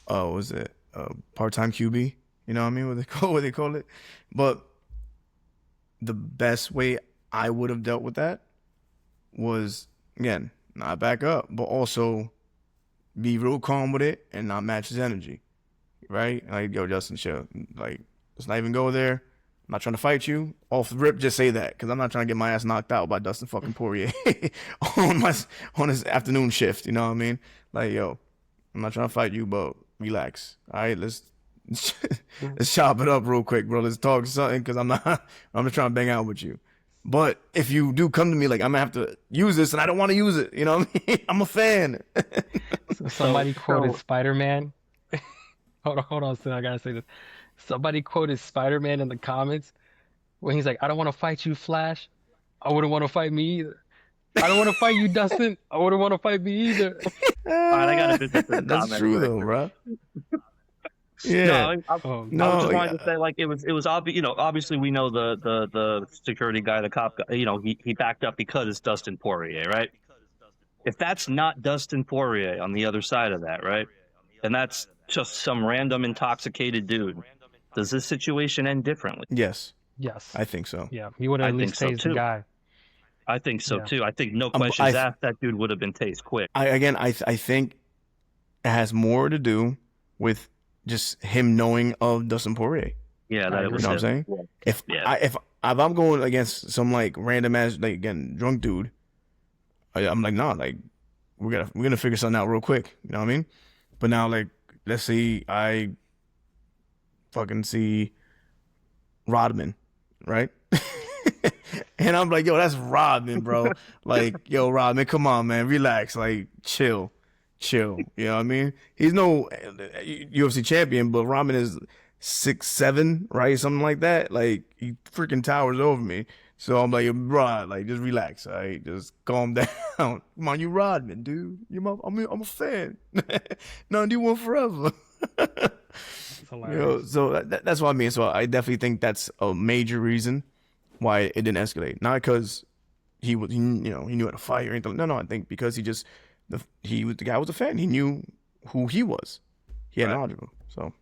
what was it, a part-time QB? You know what I mean? What they call it? But the best way I would have dealt with that was again not back up, but also be real calm with it and not match his energy, right? Like, yo, Justin, chill. Like, let's not even go there. I'm not trying to fight you. Off the rip, just say that because I'm not trying to get my ass knocked out by Dustin fucking Poirier on his afternoon shift. You know what I mean? Like, yo, I'm not trying to fight you, but relax. All right, let's chop it up real quick, bro. Let's talk something because I'm just trying to bang out with you. But if you do come to me like I'm gonna have to use this and I don't want to use it, you know what I mean? I'm a fan. So So somebody quoted so Spider-Man. Hold on, so I gotta say this. Somebody quoted Spider-Man in the comments when he's like, "I don't want to fight you, Flash. I wouldn't want to fight me either. I don't want to fight you, Dustin. I wouldn't want to fight me either." all right, I gotta visit this That's comment true right though, quick. bro. No, Yeah. Oh I was No, just God. wanting to say like it was obvious. Obviously we know the security guy, the cop guy. He backed up because it's Dustin Poirier, right? If that's not Dustin Poirier on the other side of that, right? And that's just some random intoxicated dude. Does this situation end differently? yes, Yes. I think so. Yeah. You would have I at think least so tased the too. guy. I think so Yeah. too. I think no Um, questions I, asked, that dude would have been tased quick. I think it has more to do with just him knowing of Dustin Poirier. Yeah, I that it You agree. was know what I'm him. saying? Yeah. If Yeah. if I'm going against some like random ass like again drunk dude, I'm like nah, like we're gonna figure something out real quick. You know what I mean? But now like let's see, I fucking see Rodman, right? And I'm like, yo, that's Rodman, bro. Like, yo, Rodman, come on, man, relax, like, chill. You know what I mean? He's no UFC champion, but Rodman is 6'7", right? Something like that. Like, he freaking towers over me. So I'm like, Rod, like, just relax, all right? Just calm down. Come on, you Rodman, dude. I'm a fan. No, you want forever. It's hilarious. So that's what I mean. So I definitely think that's a major reason why it didn't escalate. Not because he knew how to fight or anything. No, I think because the guy was a fan. He knew who he was. He had knowledge of him. So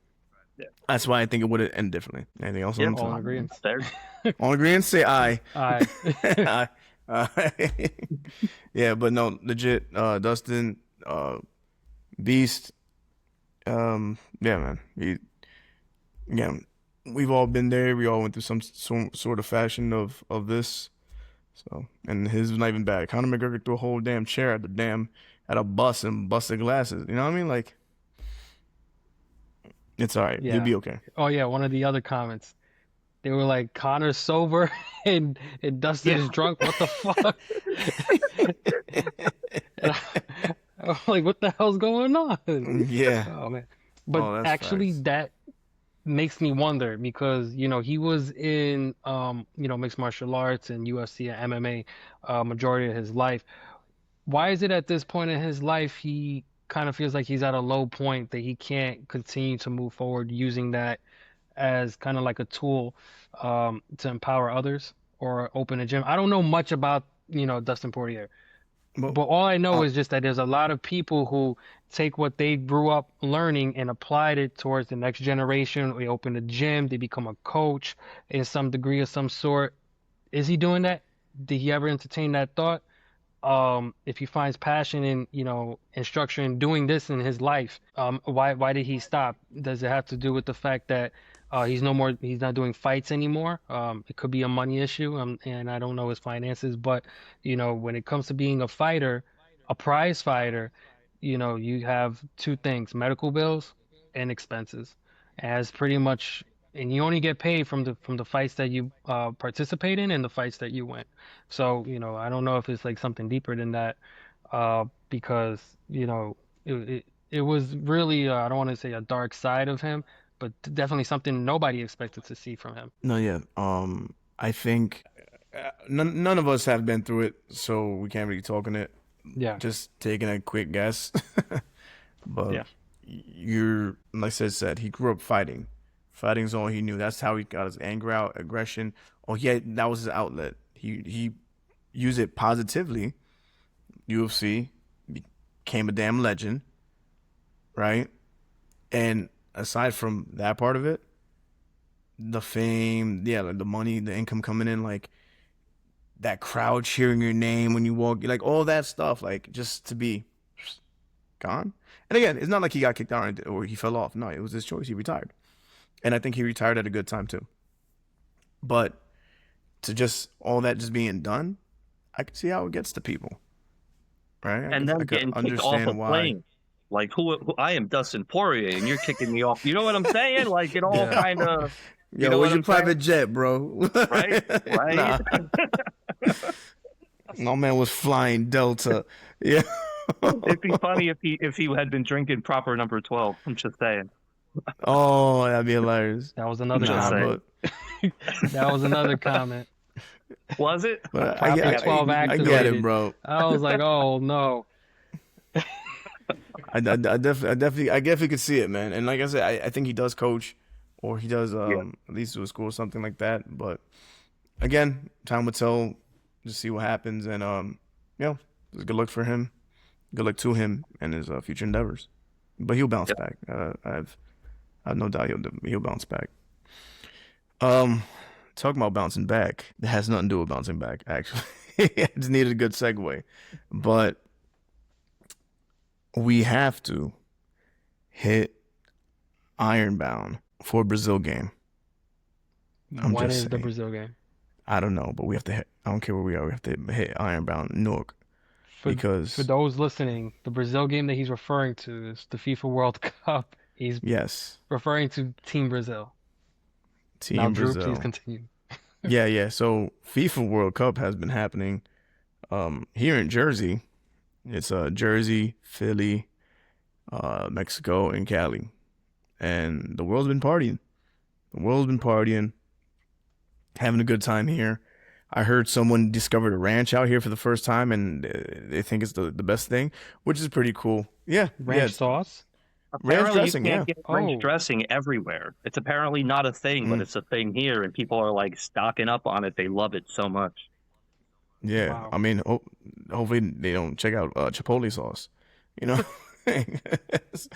Yeah. that's why I think it would have ended differently. Anything else Yeah, on All in agreement. Fair. On agreement? Say aye. Aye. Aye. Yeah, but no, legit. Dustin, Beast. Yeah, man. We've all been there. We all went through some sort of fashion of this. So, and his was not even bad. Conor McGregor threw a whole damn chair at a bus and busted glasses. You know what I mean? Like, it's all right. Yeah. He'll be okay. Oh yeah, one of the other comments. They were like, Connor's sober and Dustin is drunk. What the fuck? And I'm like, what the hell's going on? Yeah. Oh man. But that's actually facts. that makes me wonder because, he was in mixed martial arts and UFC and MMA majority of his life. Why is it at this point in his life he kind of feels like he's at a low point that he can't continue to move forward using that as kind of like a tool to empower others or open a gym? I don't know much about, Dustin Poirier, but all I know uh, is just that there's a lot of people who take what they grew up learning and applied it towards the next generation. They open a gym, they become a coach in some degree of some sort. Is he doing that? Did he ever entertain that thought? If he finds passion in, and structure in doing this in his life, why did he stop? Does it have to do with the fact that he's not doing fights anymore? It could be a money issue, and I don't know his finances, but when it comes to being a fighter, a prize fighter, you have two things: medical bills and expenses. As pretty much, and you only get paid from the fights that you participate in and the fights that you win. So, I don't know if it's like something deeper than that, because, it was really, I don't want to say a dark side of him, but definitely something nobody expected to see from him. No, yeah. I think none of us have been through it, so we can't really talk on it. Yeah. Just taking a quick guess. But Yeah. you're, like I said, he grew up fighting. Fighting's all he knew. That's how he got his anger out, aggression. Oh, that was his outlet. He used it positively. UFC became a damn legend, right? And aside from that part of it, the fame, like the money, the income coming in, like that crowd cheering your name when you walk, like all that stuff, like just to be gone. And again, it's not like he got kicked out or he fell off. No, it was his choice. He retired. And I think he retired at a good time too. But to just all that just being done, I can see how it gets to people, right? And then getting kicked off a plane. Like, who I am Dustin Poirier, and you're kicking me off. You know what I'm saying? Like, it all kind of. Yo, where's your private jet, bro? Right? Nah. No man was flying Delta. Yeah. It'd be funny if he had been drinking proper number 12. I'm just saying. Oh, that'd be hilarious. That was another comment. That was another comment. Was it? But Proper 12 activated. I get it, bro. I was like, oh no. I definitely could see it, man. And like I said, I think he does coach, or he does at least do a school or something like that. But again, time will tell. Just see what happens, and good luck for him. Good luck to him and his future endeavors. But he'll bounce back. I have no doubt he'll bounce back. Talking about bouncing back, it has nothing to do with bouncing back. Actually, I just needed a good segue, but we have to hit Ironbound for Brazil game. When is the Brazil game? I don't know, but we have to hit. I don't care where we are. We have to hit Ironbound, Newark. Because for those listening, the Brazil game that he's referring to is the FIFA World Cup. He's referring to Team Brazil. Team Brazil. Drew, please continue. Yeah. So FIFA World Cup has been happening here in Jersey. It's Jersey, Philly, Mexico, and Cali. And the world's been partying. Having a good time here. I heard someone discovered a ranch out here for the first time, and they think it's the best thing, which is pretty cool. Yeah, yeah, Ranch it's sauce? ranch Apparently, you dressing. can't Yeah, get ranch Oh, dressing everywhere. It's apparently not a thing, but mm, it's a thing here, and people are like stocking up on it. They love it so much. yeah. wow. I mean, hopefully they don't check out Chipotle sauce. You know,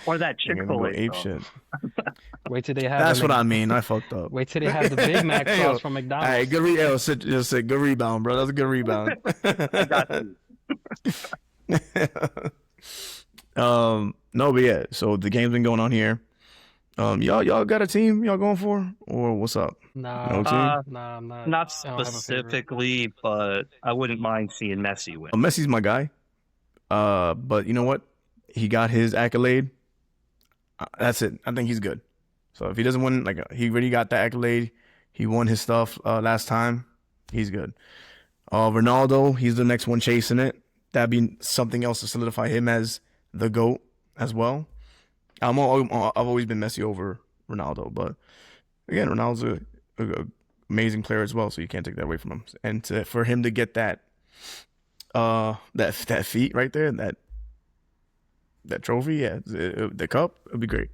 Or that they're gonna go Chick-fil-A ape sauce. shit. Wait till they have That's what I mean. I fucked up. wait till they have the Big Mac Hey, sauce yo, from hey, McDonald's. just say good rebound, bro. That's a good rebound. I got you. No, but yeah. So the game's been going on here. Y'all got a team y'all going for, or what's up? No Nah, team. nah, I'm not. Not I don't have a favorite. specifically, but I wouldn't mind seeing Messi win. Messi's my guy. But you know what? He got his accolade. That's it. I think he's good. So if he doesn't win, like he already got the accolade, he won his stuff last time. He's good. Ronaldo, he's the next one chasing it. That'd be something else to solidify him as the GOAT as well. I've always been Messi over Ronaldo, but again, Ronaldo's a amazing player as well, so you can't take that away from him. And for him to get that feat right there, that trophy, yeah, the cup, it'd be great.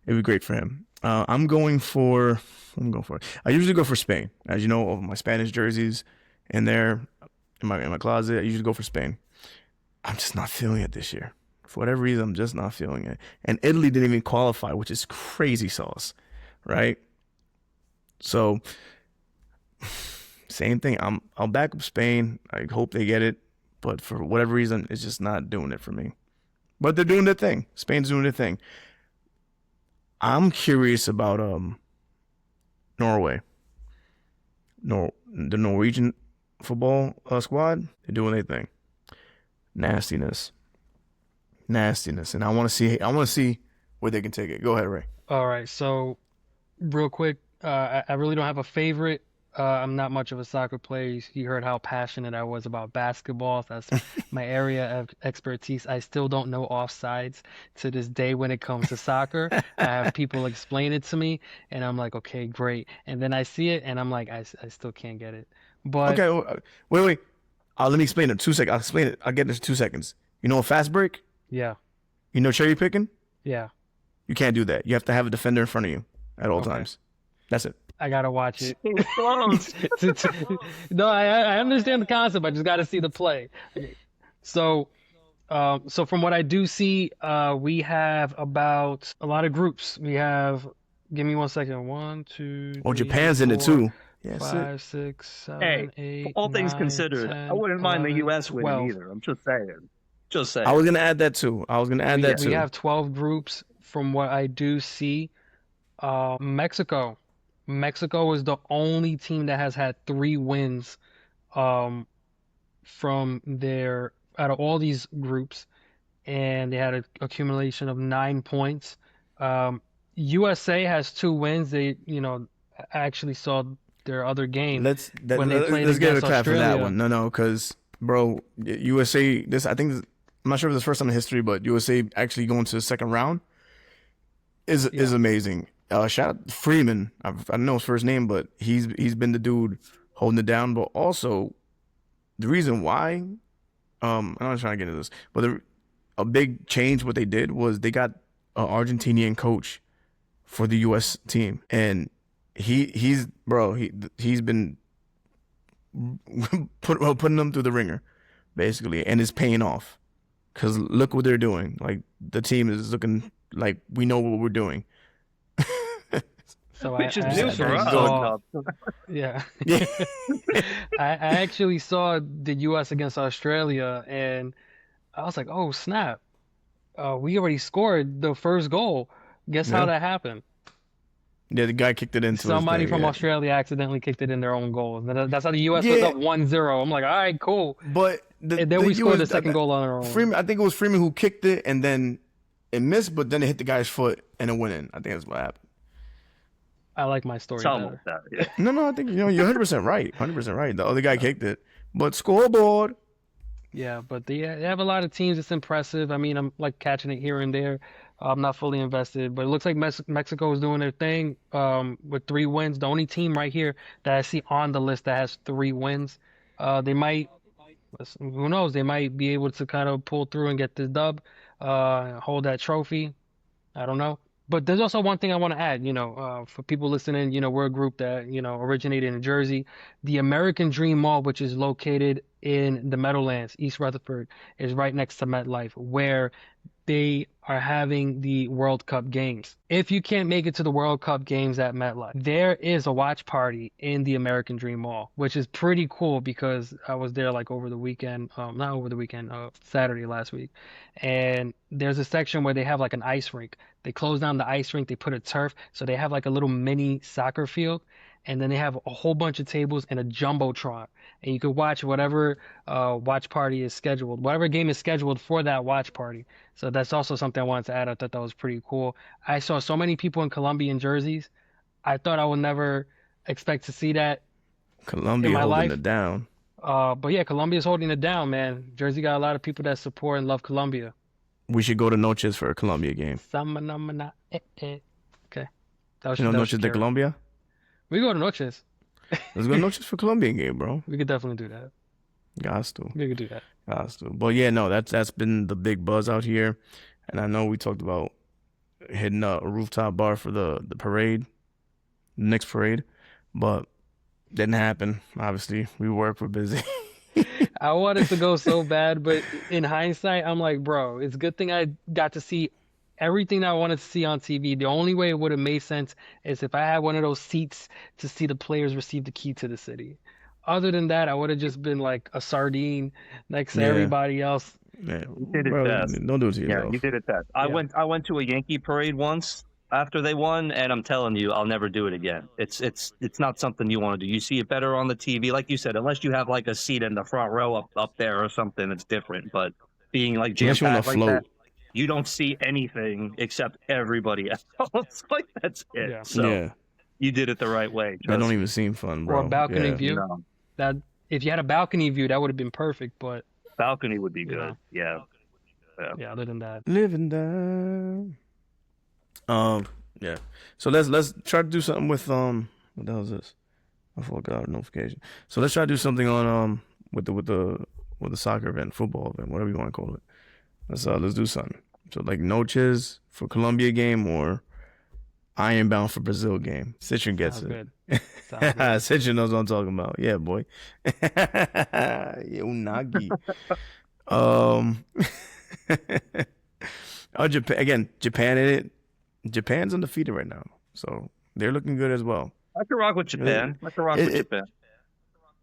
It'd be great for him. I'm going for. I usually go for Spain, as you know, of my Spanish jerseys in there in my closet. I usually go for Spain. I'm just not feeling it this year. For whatever reason, I'm just not feeling it. And Italy didn't even qualify, which is crazy sauce, right? So, same thing. I'll back up Spain. I hope they get it, but for whatever reason, it's just not doing it for me. But they're doing their thing. Spain's doing their thing. I'm curious about Norway. The Norwegian football squad. They're doing their thing. Nastiness, and I want to see where they can take it. Go ahead, Ray. All right, so real quick, I really don't have a favorite. I'm not much of a soccer player. You heard how passionate I was about basketball. That's my area of expertise. I still don't know offsides to this day when it comes to soccer. I have people explain it to me, and I'm like, okay, great. And then I see it, and I'm like, I still can't get it. But Okay, wait. Let me explain it. 2 seconds. I'll explain it. I'll get it in 2 seconds. You know a fast break? yeah, You know cherry picking? yeah, You can't do that. You have to have a defender in front of you at all okay. times. That's it. I gotta watch it. Close. No, I understand the concept. I just got to see the play. Okay. So, so from what I do see, we have about a lot of groups. We have, give me 1 second. 1, 2, Oh, 3, Japan's in it 4, too. Yeah, 5, 6, 7, Hey, 8, all things 9, considered, I 10, wouldn't mind the 11, U.S. winning 12. either. I'm just saying. Just saying. I was gonna add that too. We have 12 groups from what I do see. Mexico. Mexico is the only team that has had 3 wins from their out of all these groups, and they had an accumulation of 9 points. USA has 2 wins. They, I actually saw their other game when they played Let's give it a against clap for that Australia. one. No, because bro, USA. I'm not sure if it's the first time in history, but USA actually going to the second round is amazing. Shout out Freeman. I don't know his first name, but he's been the dude holding it down. But also, the reason why, I'm not trying to get into this, but a big change what they did was they got an Argentinian coach for the U.S. team, and he's been putting them through the ringer, basically, and it's paying off. Cause look what they're doing. Like the team is looking like we know what we're doing. So Which is I news for actually us. saw, yeah. Yeah. I actually saw the U.S. against Australia, and I was like, oh, snap. We already scored the first goal. Guess how Yeah. that happened? Yeah, the guy kicked it into his Somebody thing, from yeah. Australia accidentally kicked it in their own goal. That's how the U.S. was Yeah. up 1-0. I'm like, all right, cool. But And then we scored the second goal on our own. Freeman, I think it was Freeman who kicked it and then it missed, but then it hit the guy's foot and it went in. I think that's what happened. I like my story Something better. like that. Yeah. No, I think you're 100% right. 100% right. The other guy kicked it, but scoreboard. Yeah, but they have a lot of teams. It's impressive. I mean, I'm like catching it here and there. I'm not fully invested, but it looks like Mexico is doing their thing with 3 wins. The only team right here that I see on the list that has 3 wins. They might, who knows, they might be able to kind of pull through and get this dub, hold that trophy. I don't know. But there's also one thing I want to add, for people listening, we're a group that, originated in Jersey. The American Dream Mall, which is located in the Meadowlands, East Rutherford, is right next to MetLife, where they are having the World Cup games. If you can't make it to the World Cup games at MetLife, there is a watch party in the American Dream Mall, which is pretty cool because I was there like over the weekend, not over the weekend, Saturday last week. And there's a section where they have like an ice rink. They close down the ice rink, they put a turf, so they have like a little mini soccer field. And then they have a whole bunch of tables and a jumbotron, and you could watch whatever watch party is scheduled, whatever game is scheduled for that watch party. So that's also something I wanted to add. I thought that was pretty cool. I saw so many people in Colombian jerseys. I thought I would never expect to see that in Colombia my holding life. it down. But yeah, Colombia's holding it down, man. Jersey got a lot of people that support and love Colombia. We should go to Noches for a Colombia game. Okay. That was, You know, that was Noches de Shakira. Colombia. We go to Noches. Let's go to Noches for Colombian game, bro. We could definitely do that. Gots to. We could do that. Gots to. But yeah, no, that's been the big buzz out here. And I know we talked about hitting a rooftop bar for the parade, the Knicks parade, but didn't happen. Obviously, we're busy. I wanted to go so bad, but in hindsight, I'm like, bro, it's a good thing I got to see everything that I wanted to see on TV. The only way it would have made sense is if I had one of those seats to see the players receive the key to the city. Other than that, I would have just been like a sardine next to Yeah. everybody else. Yeah, You did it bro, best. don't do it to Yeah, yourself. you did it best. I went to a Yankee parade once after they won, and I'm telling you, I'll never do it again. It's not something you want to do. You see it better on the TV, like you said, unless you have like a seat in the front row up there or something. It's different. But being like jam Unless you want packed to like float. that, you don't see anything except everybody else. Like that's it. Yeah. So Yeah, you did it the right way. that Trust don't me. even seem fun, Or bro. a balcony Yeah. view. No, That if you had a balcony view, that would have been perfect. But balcony would be You good. know. Yeah. yeah, other than that, Living down. Yeah. So let's try to do something with what the hell is this? I forgot a notification. So let's try to do something on with the soccer event, football event, whatever you want to call it. Let's do something. So like Noches for Colombia game or Ironbound for Brazil game. Citron gets sounds it. good. Sounds good. Citron knows what I'm talking about. Yeah, boy. Yo, Nagi. Oh, Japan in it. Japan's undefeated right now, so they're looking good as well. I could rock with Japan. I could rock with Japan.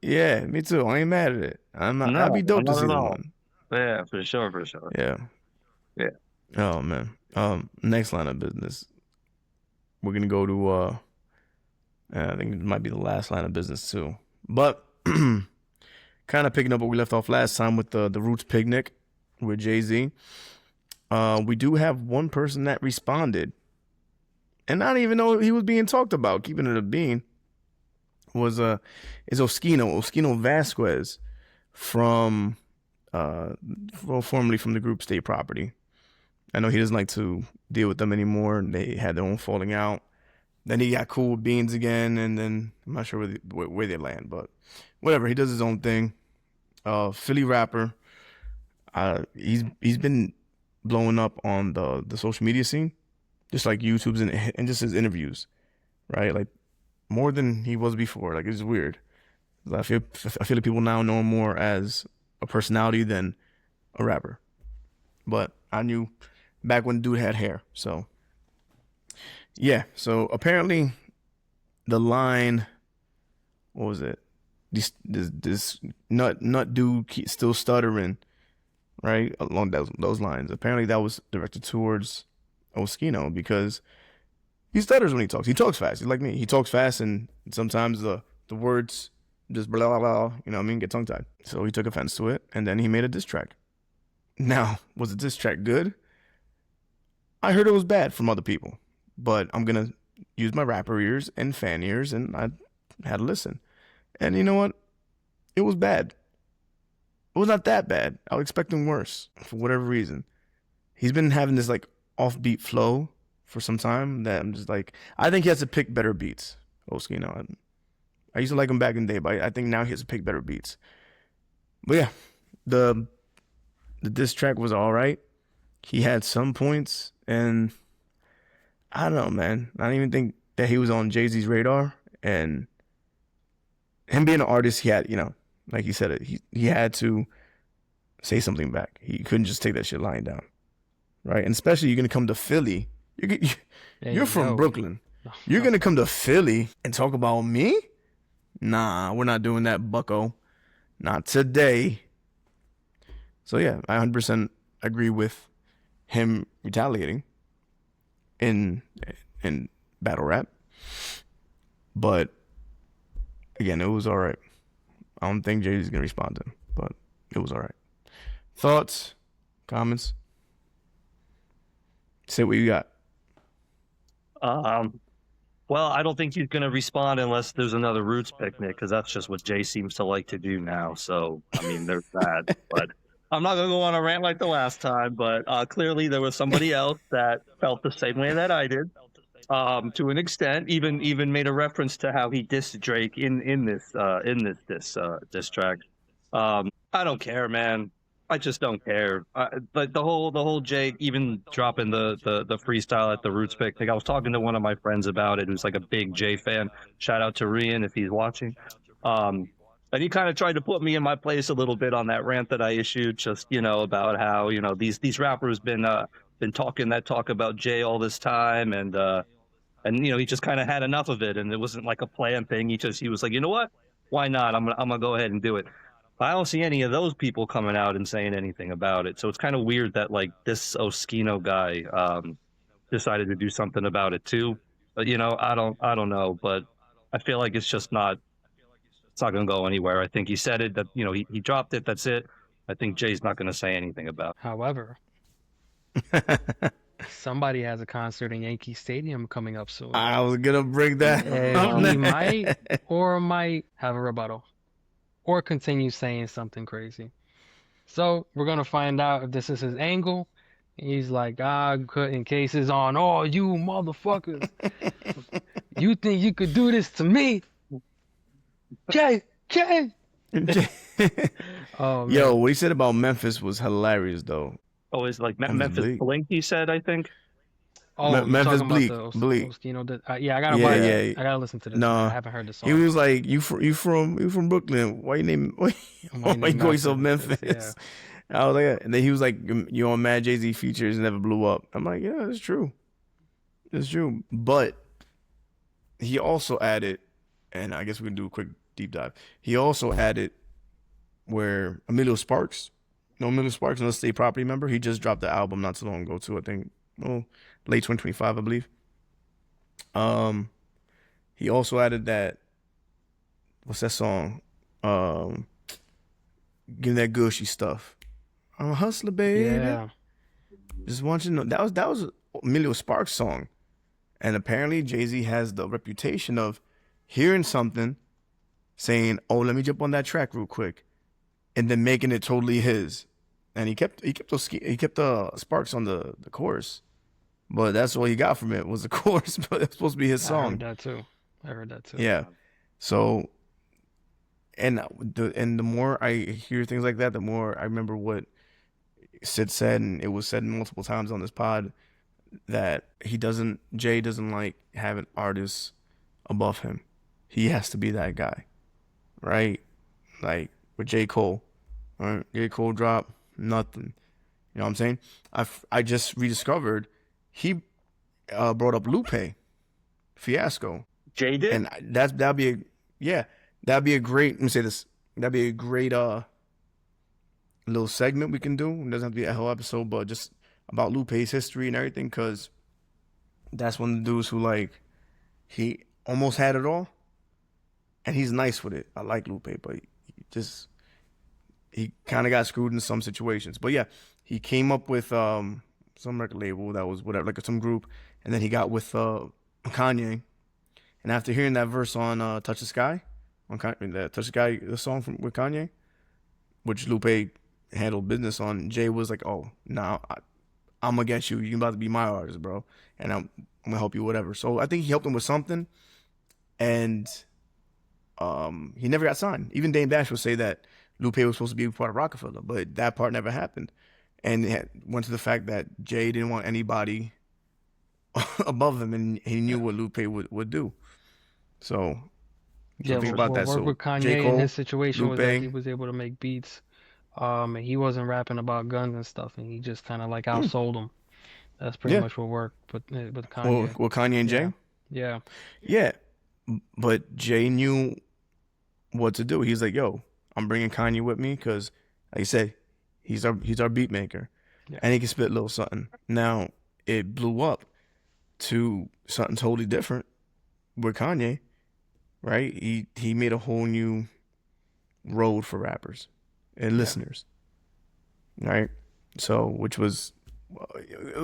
Yeah, me too. I ain't mad at it. I'm not. No, I'd be dope to not see at them all. win. Yeah, for sure, for sure. Yeah. Yeah. Oh man. Next line of business. We're gonna go to I think it might be the last line of business too. But kind of picking up what we left off last time with the Roots picnic with Jay-Z. We do have one person that responded, and I didn't even know he was being talked about. Keeping it a bean is Oskino Vasquez from formerly from the group State Property. I know he doesn't like to deal with them anymore. They had their own falling out. Then he got cool with Beans again, and then I'm not sure where they land, but whatever. He does his own thing. Philly rapper. He's been blowing up on the social media scene, just like YouTube's and just his interviews, right? Like more than he was before. Like it's weird. I feel like people now know him more as a personality than a rapper. But I knew back when the dude had hair. So yeah. So apparently the line, what was it? This nut dude still stuttering, right? Along those lines. Apparently that was directed towards Oskino because he stutters when he talks. He talks fast. He's like me. He talks fast, and sometimes the words just blah blah blah. You know what I mean? Get tongue tied. So he took offense to it, and then he made a diss track. Now, was the diss track good? I heard it was bad from other people, but I'm gonna use my rapper ears and fan ears, and I had to listen. And you know what? It was bad. It was not that bad. I was expecting worse for whatever reason. He's been having this like offbeat flow for some time that I'm just like, I think he has to pick better beats. Oskino. I used to like him back in the day, but I think now he has to pick better beats. But yeah, the diss track was all right. He had some points, and I don't know, man. I don't even think that he was on Jay-Z's radar. And him being an artist, he had, like he said it, he had to say something back. He couldn't just take that shit lying down, right? And especially you're gonna come to Philly. You're from Brooklyn. You're gonna come to Philly and talk about me? Nah, we're not doing that, bucko. Not today. So yeah, I 100% agree with him retaliating in battle rap. But again, it was all right. I don't think Jay-Z's gonna respond to him, but it was all right. Thoughts, comments? Say what you got. Well, I don't think he's going to respond unless there's another Roots picnic, because that's just what Jay seems to like to do now. So, I mean, there's that. But I'm not going to go on a rant like the last time. But clearly, there was somebody else that felt the same way that I did, to an extent. Even made a reference to how he dissed Drake in this track. I don't care, man. I just don't care. But the whole Jay even dropping the freestyle at the Roots picnic. I was talking to one of my friends about it, who's like a big Jay fan. Shout out to Rian if he's watching. And he kind of tried to put me in my place a little bit on that rant that I issued, just about how these rappers been talking that talk about Jay all this time, and he just kind of had enough of it, and it wasn't like a planned thing. He was like, you know what? Why not? I'm gonna go ahead and do it. I don't see any of those people coming out and saying anything about it. So it's kind of weird that like this Oskino guy decided to do something about it too. But I don't know. But I feel like it's not going to go anywhere. I think he said it that he dropped it. That's it. I think Jay's not going to say anything about it. However, somebody has a concert in Yankee Stadium coming up soon. I was gonna bring that. And he might have a rebuttal, or continue saying something crazy. So we're gonna find out if this is his angle. He's like, cutting cases on all you motherfuckers. You think you could do this to me? Jay. Oh, man. Yo, what he said about Memphis was hilarious, though. Oh, it's like Memphis Blink, he said, I think. Oh, Memphis Bleak. Yeah, I gotta watch it. I gotta listen to this. No, I haven't heard the song. He was like, "You from Brooklyn? Why you go so Memphis?" Yeah. I was like, and then he was like, "You on Mad Jay-Z features never blew up." I'm like, "Yeah, it's true. It's true." But he also added, and I guess we can do a quick deep dive. He also added where Emilio Sparks, another State Property member, he just dropped the album not too long ago too. I think, late 2025, I believe. He also added that, what's that song? Give that gushy stuff. I'm a hustler, baby. Yeah. Just want you to know that was Emilio Sparks' song, and apparently Jay-Z has the reputation of hearing something, saying, "Oh, let me jump on that track real quick," and then making it totally his. And he kept the Sparks on the chorus. But that's all he got from it was the chorus, but it's supposed to be his song. I heard that too. Yeah. So, and the more I hear things like that, the more I remember what Sid said, and it was said multiple times on this pod, that Jay doesn't like having artists above him. He has to be that guy, right? Like with J. Cole. All right, J. Cole drop, nothing. You know what I'm saying? I just rediscovered he brought up Lupe Fiasco. Jay did, and that'd be a great. Let me say this. That'd be a great little segment we can do. It doesn't have to be a whole episode, but just about Lupe's history and everything, because that's one of the dudes who he almost had it all, and he's nice with it. I like Lupe, but he kind of got screwed in some situations. But yeah, he came up with some record label that was whatever, like some group, and then he got with Kanye. And after hearing that verse on "Touch the Sky," "Touch the Sky," the song with Kanye, which Lupe handled business on, Jay was like, "Oh, no, I'm against you. You're about to be my artist, bro, and I'm gonna help you, whatever. So I think he helped him with something, and he never got signed. Even Dame Dash would say that Lupe was supposed to be part of Rockefeller, but that part never happened, and it went to the fact that Jay didn't want anybody above him, and he knew what Lupe would do. So Yeah, think about what that. worked So with J. Kanye in his Cole, situation was that he Lupe, was able to make beats, and he wasn't rapping about guns and stuff, and he just kind of like outsold him. That's pretty yeah. much what worked with Well, Kanye. Kanye and Yeah, Jay, yeah, yeah. But Jay knew what to do. He's like, yo, I'm bringing Kanye with me because, like I said, he's our beat maker, yeah. and he can spit a little something. Now it blew up to something totally different with Kanye, right? He made a whole new road for rappers and Yeah. listeners, right? So which was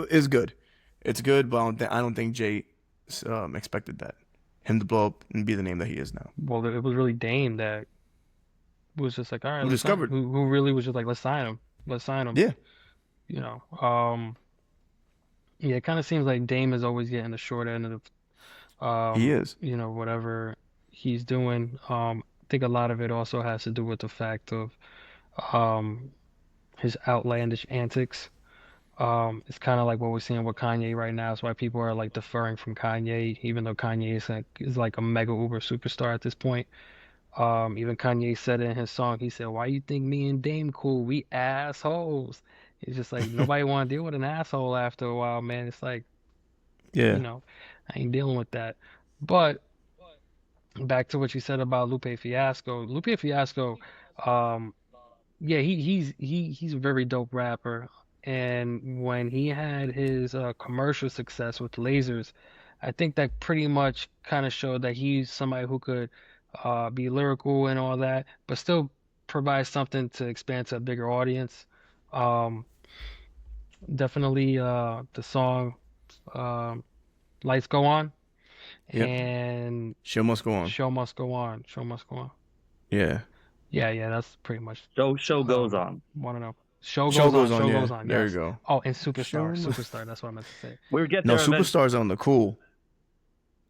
is good. It's good, but I don't think Jay expected that him to blow up and be the name that he is now. Well, it was really Dame that was just like, all right, Who let's sign. discovered? Who really was just like, let's sign him. Let's sign him. Yeah, You know. Yeah, it kind of seems like Dame is always getting the short end of he is. whatever he's doing. I think a lot of it also has to do with the fact of um his outlandish antics. It's kind of like what we're seeing with Kanye right now. It's why people are like deferring from Kanye, even though Kanye is like a mega uber superstar at this point. Even Kanye said in his song, he said, "Why you think me and Dame cool? We assholes." It's just like nobody want to deal with an asshole after a while, man. It's like, you Yeah, know, I ain't dealing with that. But back to what you said about Lupe Fiasco. Lupe Fiasco, um, yeah, he's a very dope rapper. And when he had his commercial success with Lasers, I think that pretty much kind of showed that he's somebody who could be lyrical and all that, but still provide something to expand to a bigger audience. Um, Definitely the song um, Lights Go On yep. and Show must go on. Show Must Go On. Show Must Go On. Yeah, Yeah, yeah, that's pretty much Show goes on. want to know. Show show goes on, goes on. show Yeah, goes on. there you Yes. go. Oh, and Show Superstar, must. Superstar. That's what I meant to say. We'll get No, there eventually. Superstar's on the cool.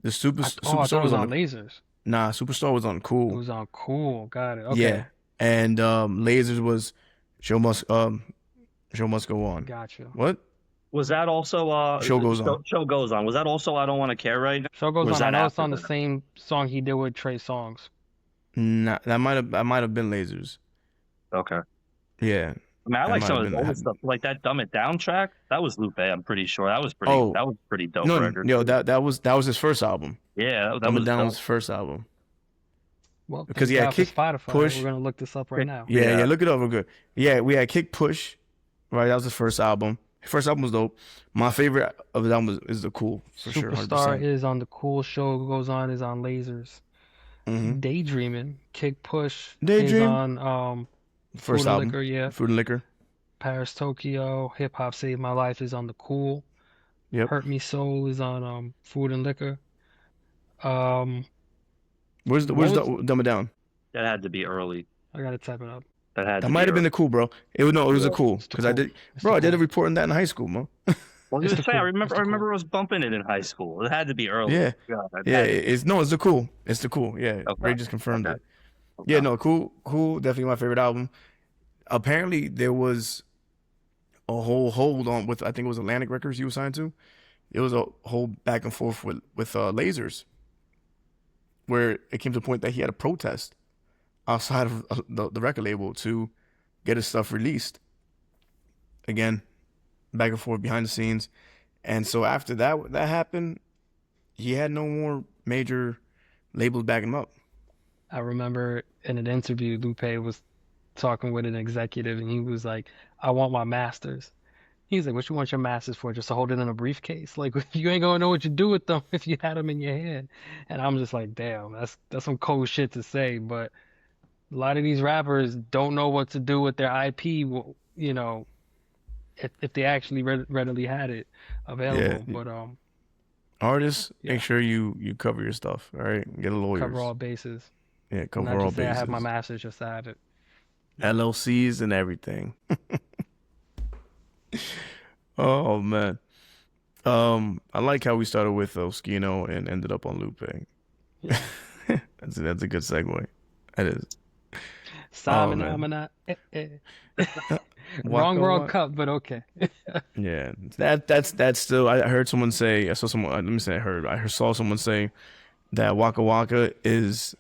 The I thought Superstar it was was on on the Lasers. nah. Superstar was on It cool. was on Cool. Got it. Yeah, Okay. and Lasers was show must show must go on. Gotcha. What? Was that also Show goes on. show goes on? Was that also I don't want to care right now? Show Or goes was on. I that know it's after on the that? same song he did with Trey Songz. Nah, that might have been Lasers. Okay. Yeah, I mean, I that like might some have of his been. older stuff, like that "Dumb It Down" track. That was Lupe. I'm pretty sure that was Oh pretty dope no, record. yo, that was his first album. Yeah, that Dumb It was Down dope. was his first album Well, because thank he had God for Kick, Spotify. Push. We're gonna look this up right now. Yeah, Yeah. look it up real good. Yeah, we had Kick Push, right? That was his first album. His first album was dope. My favorite of the album is the Cool for sure, Superstar 100%. is on the Cool. Show goes on is on Lasers. Mm-hmm. Daydreaming, Kick Push is Daydream, on Food first and album, Liquor, yeah. Food and Liquor. Paris, Tokyo, Hip Hop Saved My Life is on the Cool. Yep. Hurt Me Soul is on Food and Liquor. Um, Where's what the was Dumb It Down? That had to be early. I gotta type it up. That had That to might be have been early. the Cool, bro. It was a Cool It's the because I Cool. did, It's bro. the I did a Cool. report on that in high school, man. Well, It's just the say I Cool. remember. It's I the Cool. remember I was bumping it in high school. It had to be early. Yeah, God, it yeah. had to be. It's the Cool. It's the Cool. Yeah, Okay. Ray just confirmed Okay. it. Yeah, Okay. no, Cool. Definitely my favorite album. Apparently, there was a whole hold on with I think it was Atlantic Records he was signed to. It was a whole back and forth with Lasers, where it came to the point that he had to protest outside of the record label to get his stuff released. Again, back and forth behind the scenes, and so after that happened, he had no more major labels backing him up. I remember in an interview, Lupe was talking with an executive, and he was like, "I want my masters." He's like, "What you want your masters for? Just to hold it in a briefcase? Like you ain't gonna know what you do with them if you had them in your hand." And I'm just like, "Damn, that's some cold shit to say." But a lot of these rappers don't know what to do with their IP. You know, if they actually readily had it available. Yeah, But artists, yeah, make sure you cover your stuff. All right, get lawyers. cover all bases. Yeah, Not cover all just say I have my bases. masters, just I have it. LLCs and everything. Oh man. I like how we started with Oskino and ended up on Lupe. Yeah. That's a good segue. That is. Oh Simon man. Amina. Wrong Waka World Waka. Cup, but okay. Yeah. That's still. I heard someone say. I saw someone. Let me say. Saw someone say that Waka Waka is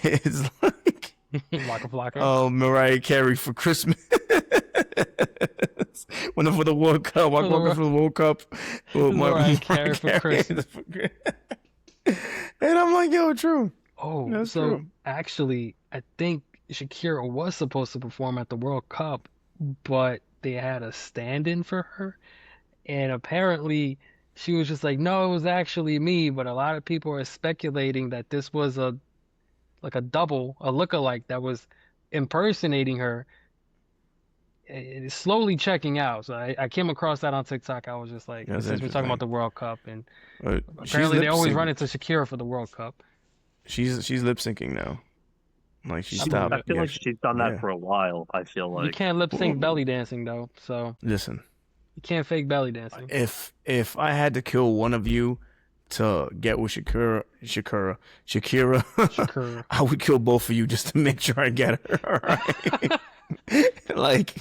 is like Waka Flocka. Mariah Carey for Christmas. When for the World Cup, For Waka Waka for the World Cup. Well, Mariah Carey for Christmas. And I'm like, yo, true. Oh, That's so true. actually, I think Shakira was supposed to perform at the World Cup, but they had a stand-in for her, and apparently she was just like, no, it was actually me, but a lot of people are speculating that this was a like a double, a lookalike that was impersonating her. It's slowly checking out. So I came across that on TikTok. I was just like, That's since we're talking about interesting. the World Cup, and She's apparently they lip always run syncing. into Shakira for the World Cup. She's lip syncing now. Like she I She, believe stopped. I it. feel Yeah, like she's done that yeah. for a while. I feel You like. can't lip sync Well, belly dancing though, so listen, you can't fake belly dancing. if I had to kill one of you to get with Shakira, Shakira. I would kill both of you just to make sure I get her. All right. Like,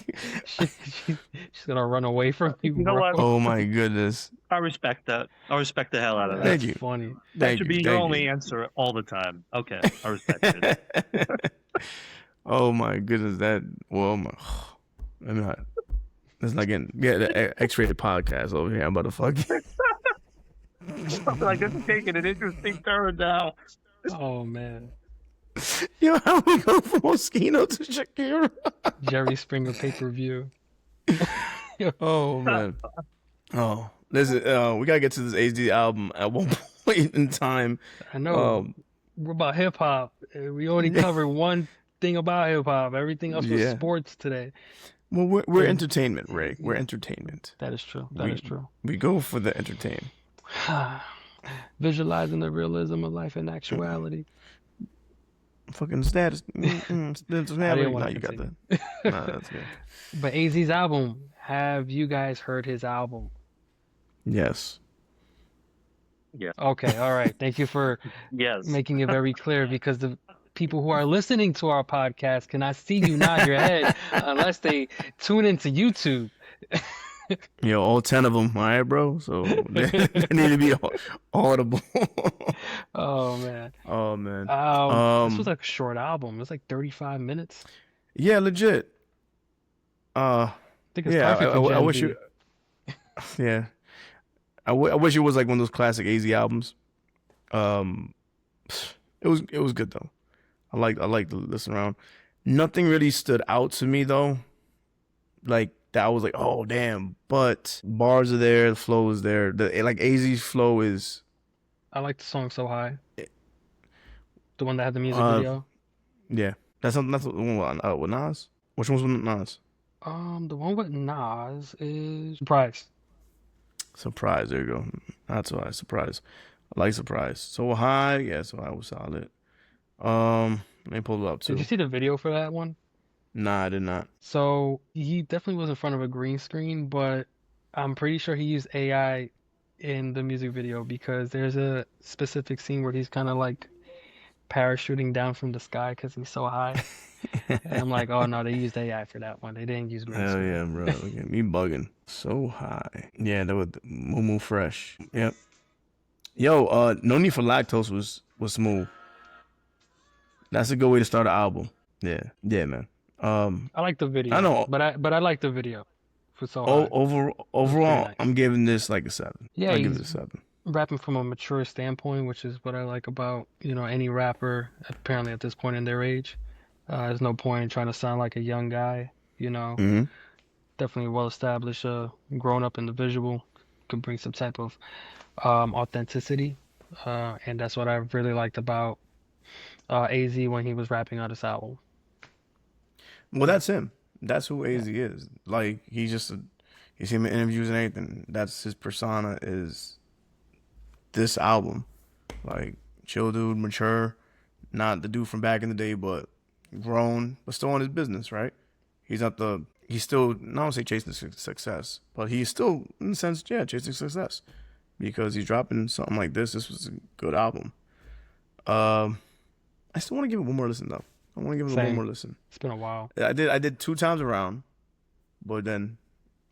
She's gonna run away from you, You know bro. what? oh my goodness. I respect that. I respect the hell out of that. Thank That's you. funny. That Thank should you. be your Thank only you. answer all the time. Okay, I respect it. Oh my goodness. I'm not. It's like the X-rated podcast over here. I'm about to fuck you. Like this is taking an interesting turn now. Oh man. Yo, how we go from Moschino to Shakira? Jerry Springer pay-per-view. Oh man. Oh, listen. We gotta get to this AZ album at one point in time. I know. Um, We're about hip hop. We only covered one thing about hip hop. Everything else was yeah. sports today. Well, we're And entertainment, Ray. We're yeah, entertainment. that is true. That is true. We go for the entertain. Visualizing the realism of life and actuality. Fucking status. Status I didn't nah, want to you got continue. that. Nah, that's good. But AZ's album, have you guys heard his album? Yes. Okay, all right. Thank you for Yes. making it very clear because the people who are listening to our podcast cannot see you nod your head unless they tune into YouTube. Yo, all 10 of them. All right, bro. So they need to be audible. Oh man. Oh man. This was like a short album. It was like 35 minutes. Yeah, legit. I think it's Yeah. perfect for I Gen wish Z. you. Yeah. I wish it was like one of those classic AZ albums. It was good though. I like to listen around. Nothing really stood out to me though. Like that I was like, oh damn. But bars are there, the flow is there. Like AZ's flow is I like the song So High. The one that had the music uh video. yeah. That's the one with Nas. Which one's with Nas? The one with Nas is Surprise. Surprise, there you go. That's why surprise. I like surprise. So high, yeah, so high was solid. Let me pull it up Did too. you see the video for that one? Nah, I did not. So he definitely was in front of a green screen, but I'm pretty sure he used AI in the music video because there's a specific scene where he's kind of like parachuting down from the sky because he's so high. And I'm like, oh no, they used AI for that one. They didn't use green Hell screen. yeah, bro. Look at me bugging. So high. Yeah, that was Moo Fresh. Yep. Yo, No Need for Lactose was smooth. That's a good way to start an album. Yeah. Yeah, man. I like the video. I know. But I like the video for So High. Overall, nice. I'm giving this like a 7. Yeah, I give it he's a 7. rapping from a mature standpoint, which is what I like about, any rapper apparently at this point in their age. There's no point in trying to sound like a young guy, Mm-hmm. definitely well established, grown up individual, could bring some type of authenticity. And that's what I really liked about AZ when he was rapping on this album. Well, that's him. That's who AZ is. Like he's just you see him in interviews and everything. That's his persona. Is this album like chill dude, mature, not the dude from back in the day, but grown, but still on his business, right? He's not the he's still not gonna say chasing success, but he's still in a sense, yeah, chasing success because he's dropping something like this. This was a good album. I still want to give it one more listen though. I want to give it one Same. more listen. It's been a while. I did 2 times around, but then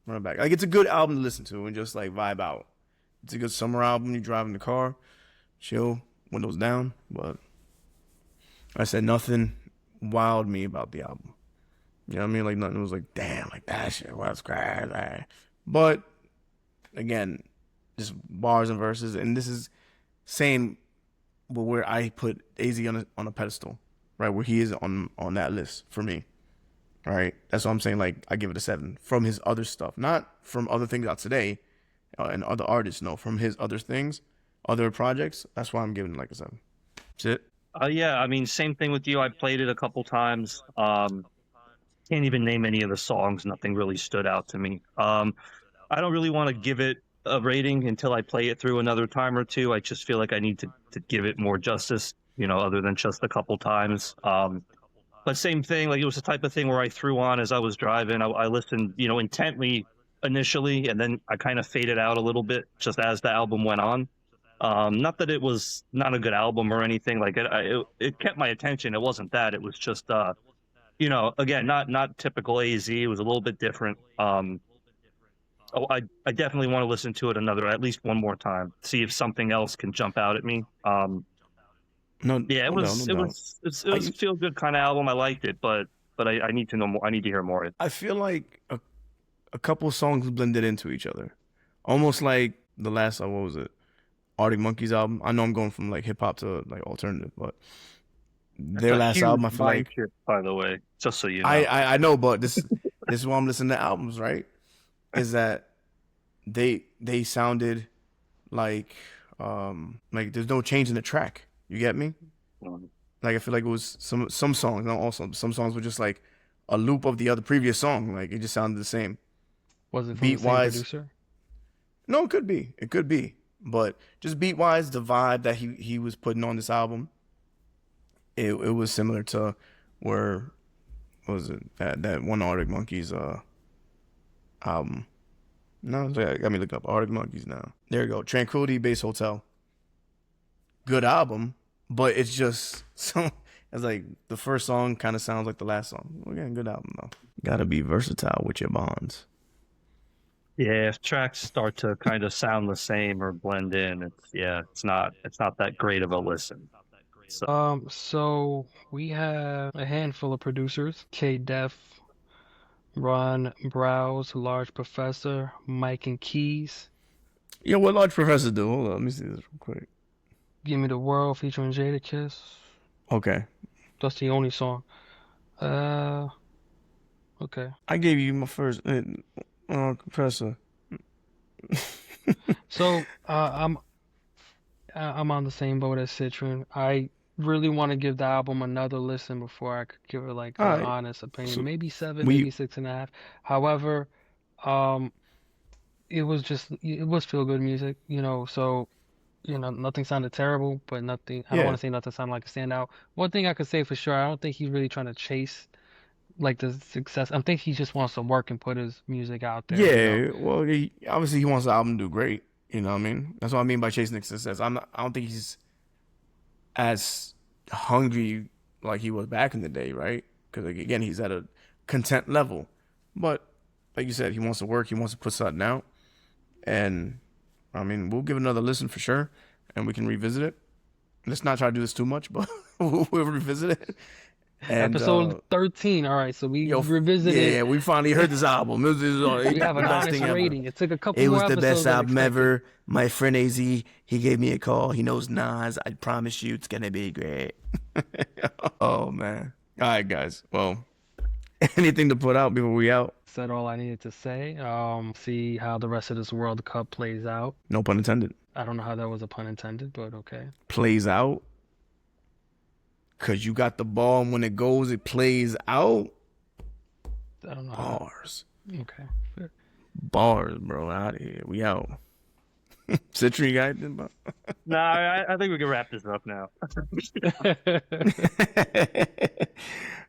run it back. Like it's a good album to listen to and just like vibe out. It's a good summer album. You drive in the car, chill, windows down. But I said nothing wowed me about the album. You know what I mean? Like nothing was like, damn, like that shit was crazy. But again, just bars and verses, and this is saying where I put AZ on a pedestal, right? Where he is on that list for me. Right? That's what I'm saying. Like I give it a 7 from his other stuff, not from other things out today and other artists. No, from his other things, other projects. That's why I'm giving it like a 7. That's it. Yeah, I mean, same thing with you. I played it a couple times. Can't even name any of the songs. Nothing really stood out to me. I don't really want to give it a rating until I play it through another time or two. I just feel like I need to give it more justice, other than just a couple times. But same thing, like it was the type of thing where I threw on as I was driving. I listened, intently initially, and then I kind of faded out a little bit just as the album went on. Not that it was not a good album or anything. Like it kept my attention. It wasn't that. It was just, again, not typical AZ. It was a little bit different. I definitely want to listen to it at least one more time, see if something else can jump out at me. No, Yeah, it no doubt, was no it doubt. was it was a feel good kind of album. I liked it, but I need to know more. I need to hear more. I feel like a couple songs blended into each other, almost like the last what was it, Arctic Monkeys album. I know I'm going from like hip hop to like alternative, but their It's a last huge album, I feel mind like shift, by the way, just so you know. I know, but this is why I'm listening to albums, right? Is that they sounded like there's no change in the track. You get me? Um, Like I feel like it was some songs, not also some songs were just like a loop of the other previous song. Like it just sounded the same. Was it from the Beat same wise, producer? no, it could be. It could be. But just beat wise, the vibe that he was putting on this album, it was similar to where what was it that one Arctic Monkeys album. No, let me look up Arctic Monkeys now. There you go. Tranquility Base Hotel. Good album, but it's just so it's like the first song kind of sounds like the last song. Again, good album though. Gotta be versatile with your bonds. yeah, if tracks start to kind of sound the same or blend in, it's not that great of a listen. So So we have a handful of producers: K Def, Ron Browse, Large Professor, Mike and Keys, Yo, what Large Professor do? Hold on, let me see this real quick. Give Me the World featuring Jadakiss. Okay, That's the only song. Uh, okay. I gave you my first Professor. So I'm on the same boat as Citron. I really want to give the album another listen before I could give it like All an right, honest opinion. so Maybe 7, we maybe 6.5. However, um, it was feel good music, so nothing sounded terrible, but nothing, I don't want yeah to say nothing sounded like a standout. One thing I could say for sure, I don't think he's really trying to chase like the success. I think he just wants to work and put his music out there. yeah. Well, obviously he wants the album to do great. You know what I mean? That's what I mean by chasing success. I don't think he's as hungry like he was back in the day, right? Because like, again, he's at a content level. But like you said, he wants to work. He wants to put something out. And I mean, we'll give it another listen for sure, and we can revisit it. Let's not try to do this too much, but we'll revisit it. And Episode 13. All right, so we yo, revisited. yeah, we finally heard this album. It was We have the an best honest thing ever. rating. It took a couple It more was the episodes best than album expected. ever. My friend AZ, he gave me a call. He knows Nas. I promise you, it's gonna be great. Oh man. All right, guys. Well, anything to put out before we out? Said all I needed to say. See how the rest of this World Cup plays out. No pun intended. I don't know how that was a pun intended, but okay. Plays out. Cause you got the ball, and when it goes, it plays out. I don't know how. Bars. Okay. Fair. Bars, bro. Out of here. We out. Citrine guy. No, I think we can wrap this up now.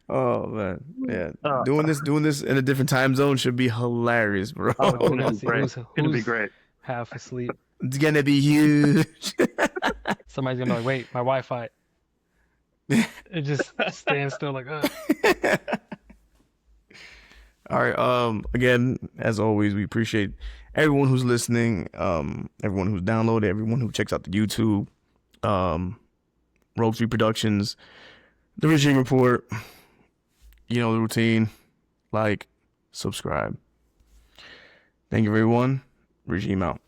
Oh man, yeah. Uh, Doing this in a different time zone should be hilarious, bro. oh, it's Oh, we gonna gotta be see great. who's It's gonna be who's great. half asleep. It's gonna be huge. Somebody's gonna be like, wait, my Wi-Fi. It just stands still like, All right. Again, as always, we appreciate everyone who's listening, everyone who's downloaded, everyone who checks out the YouTube, Rogue 3 Productions, the Regime Report. You know the routine. Like, subscribe. Thank you, everyone. Regime out.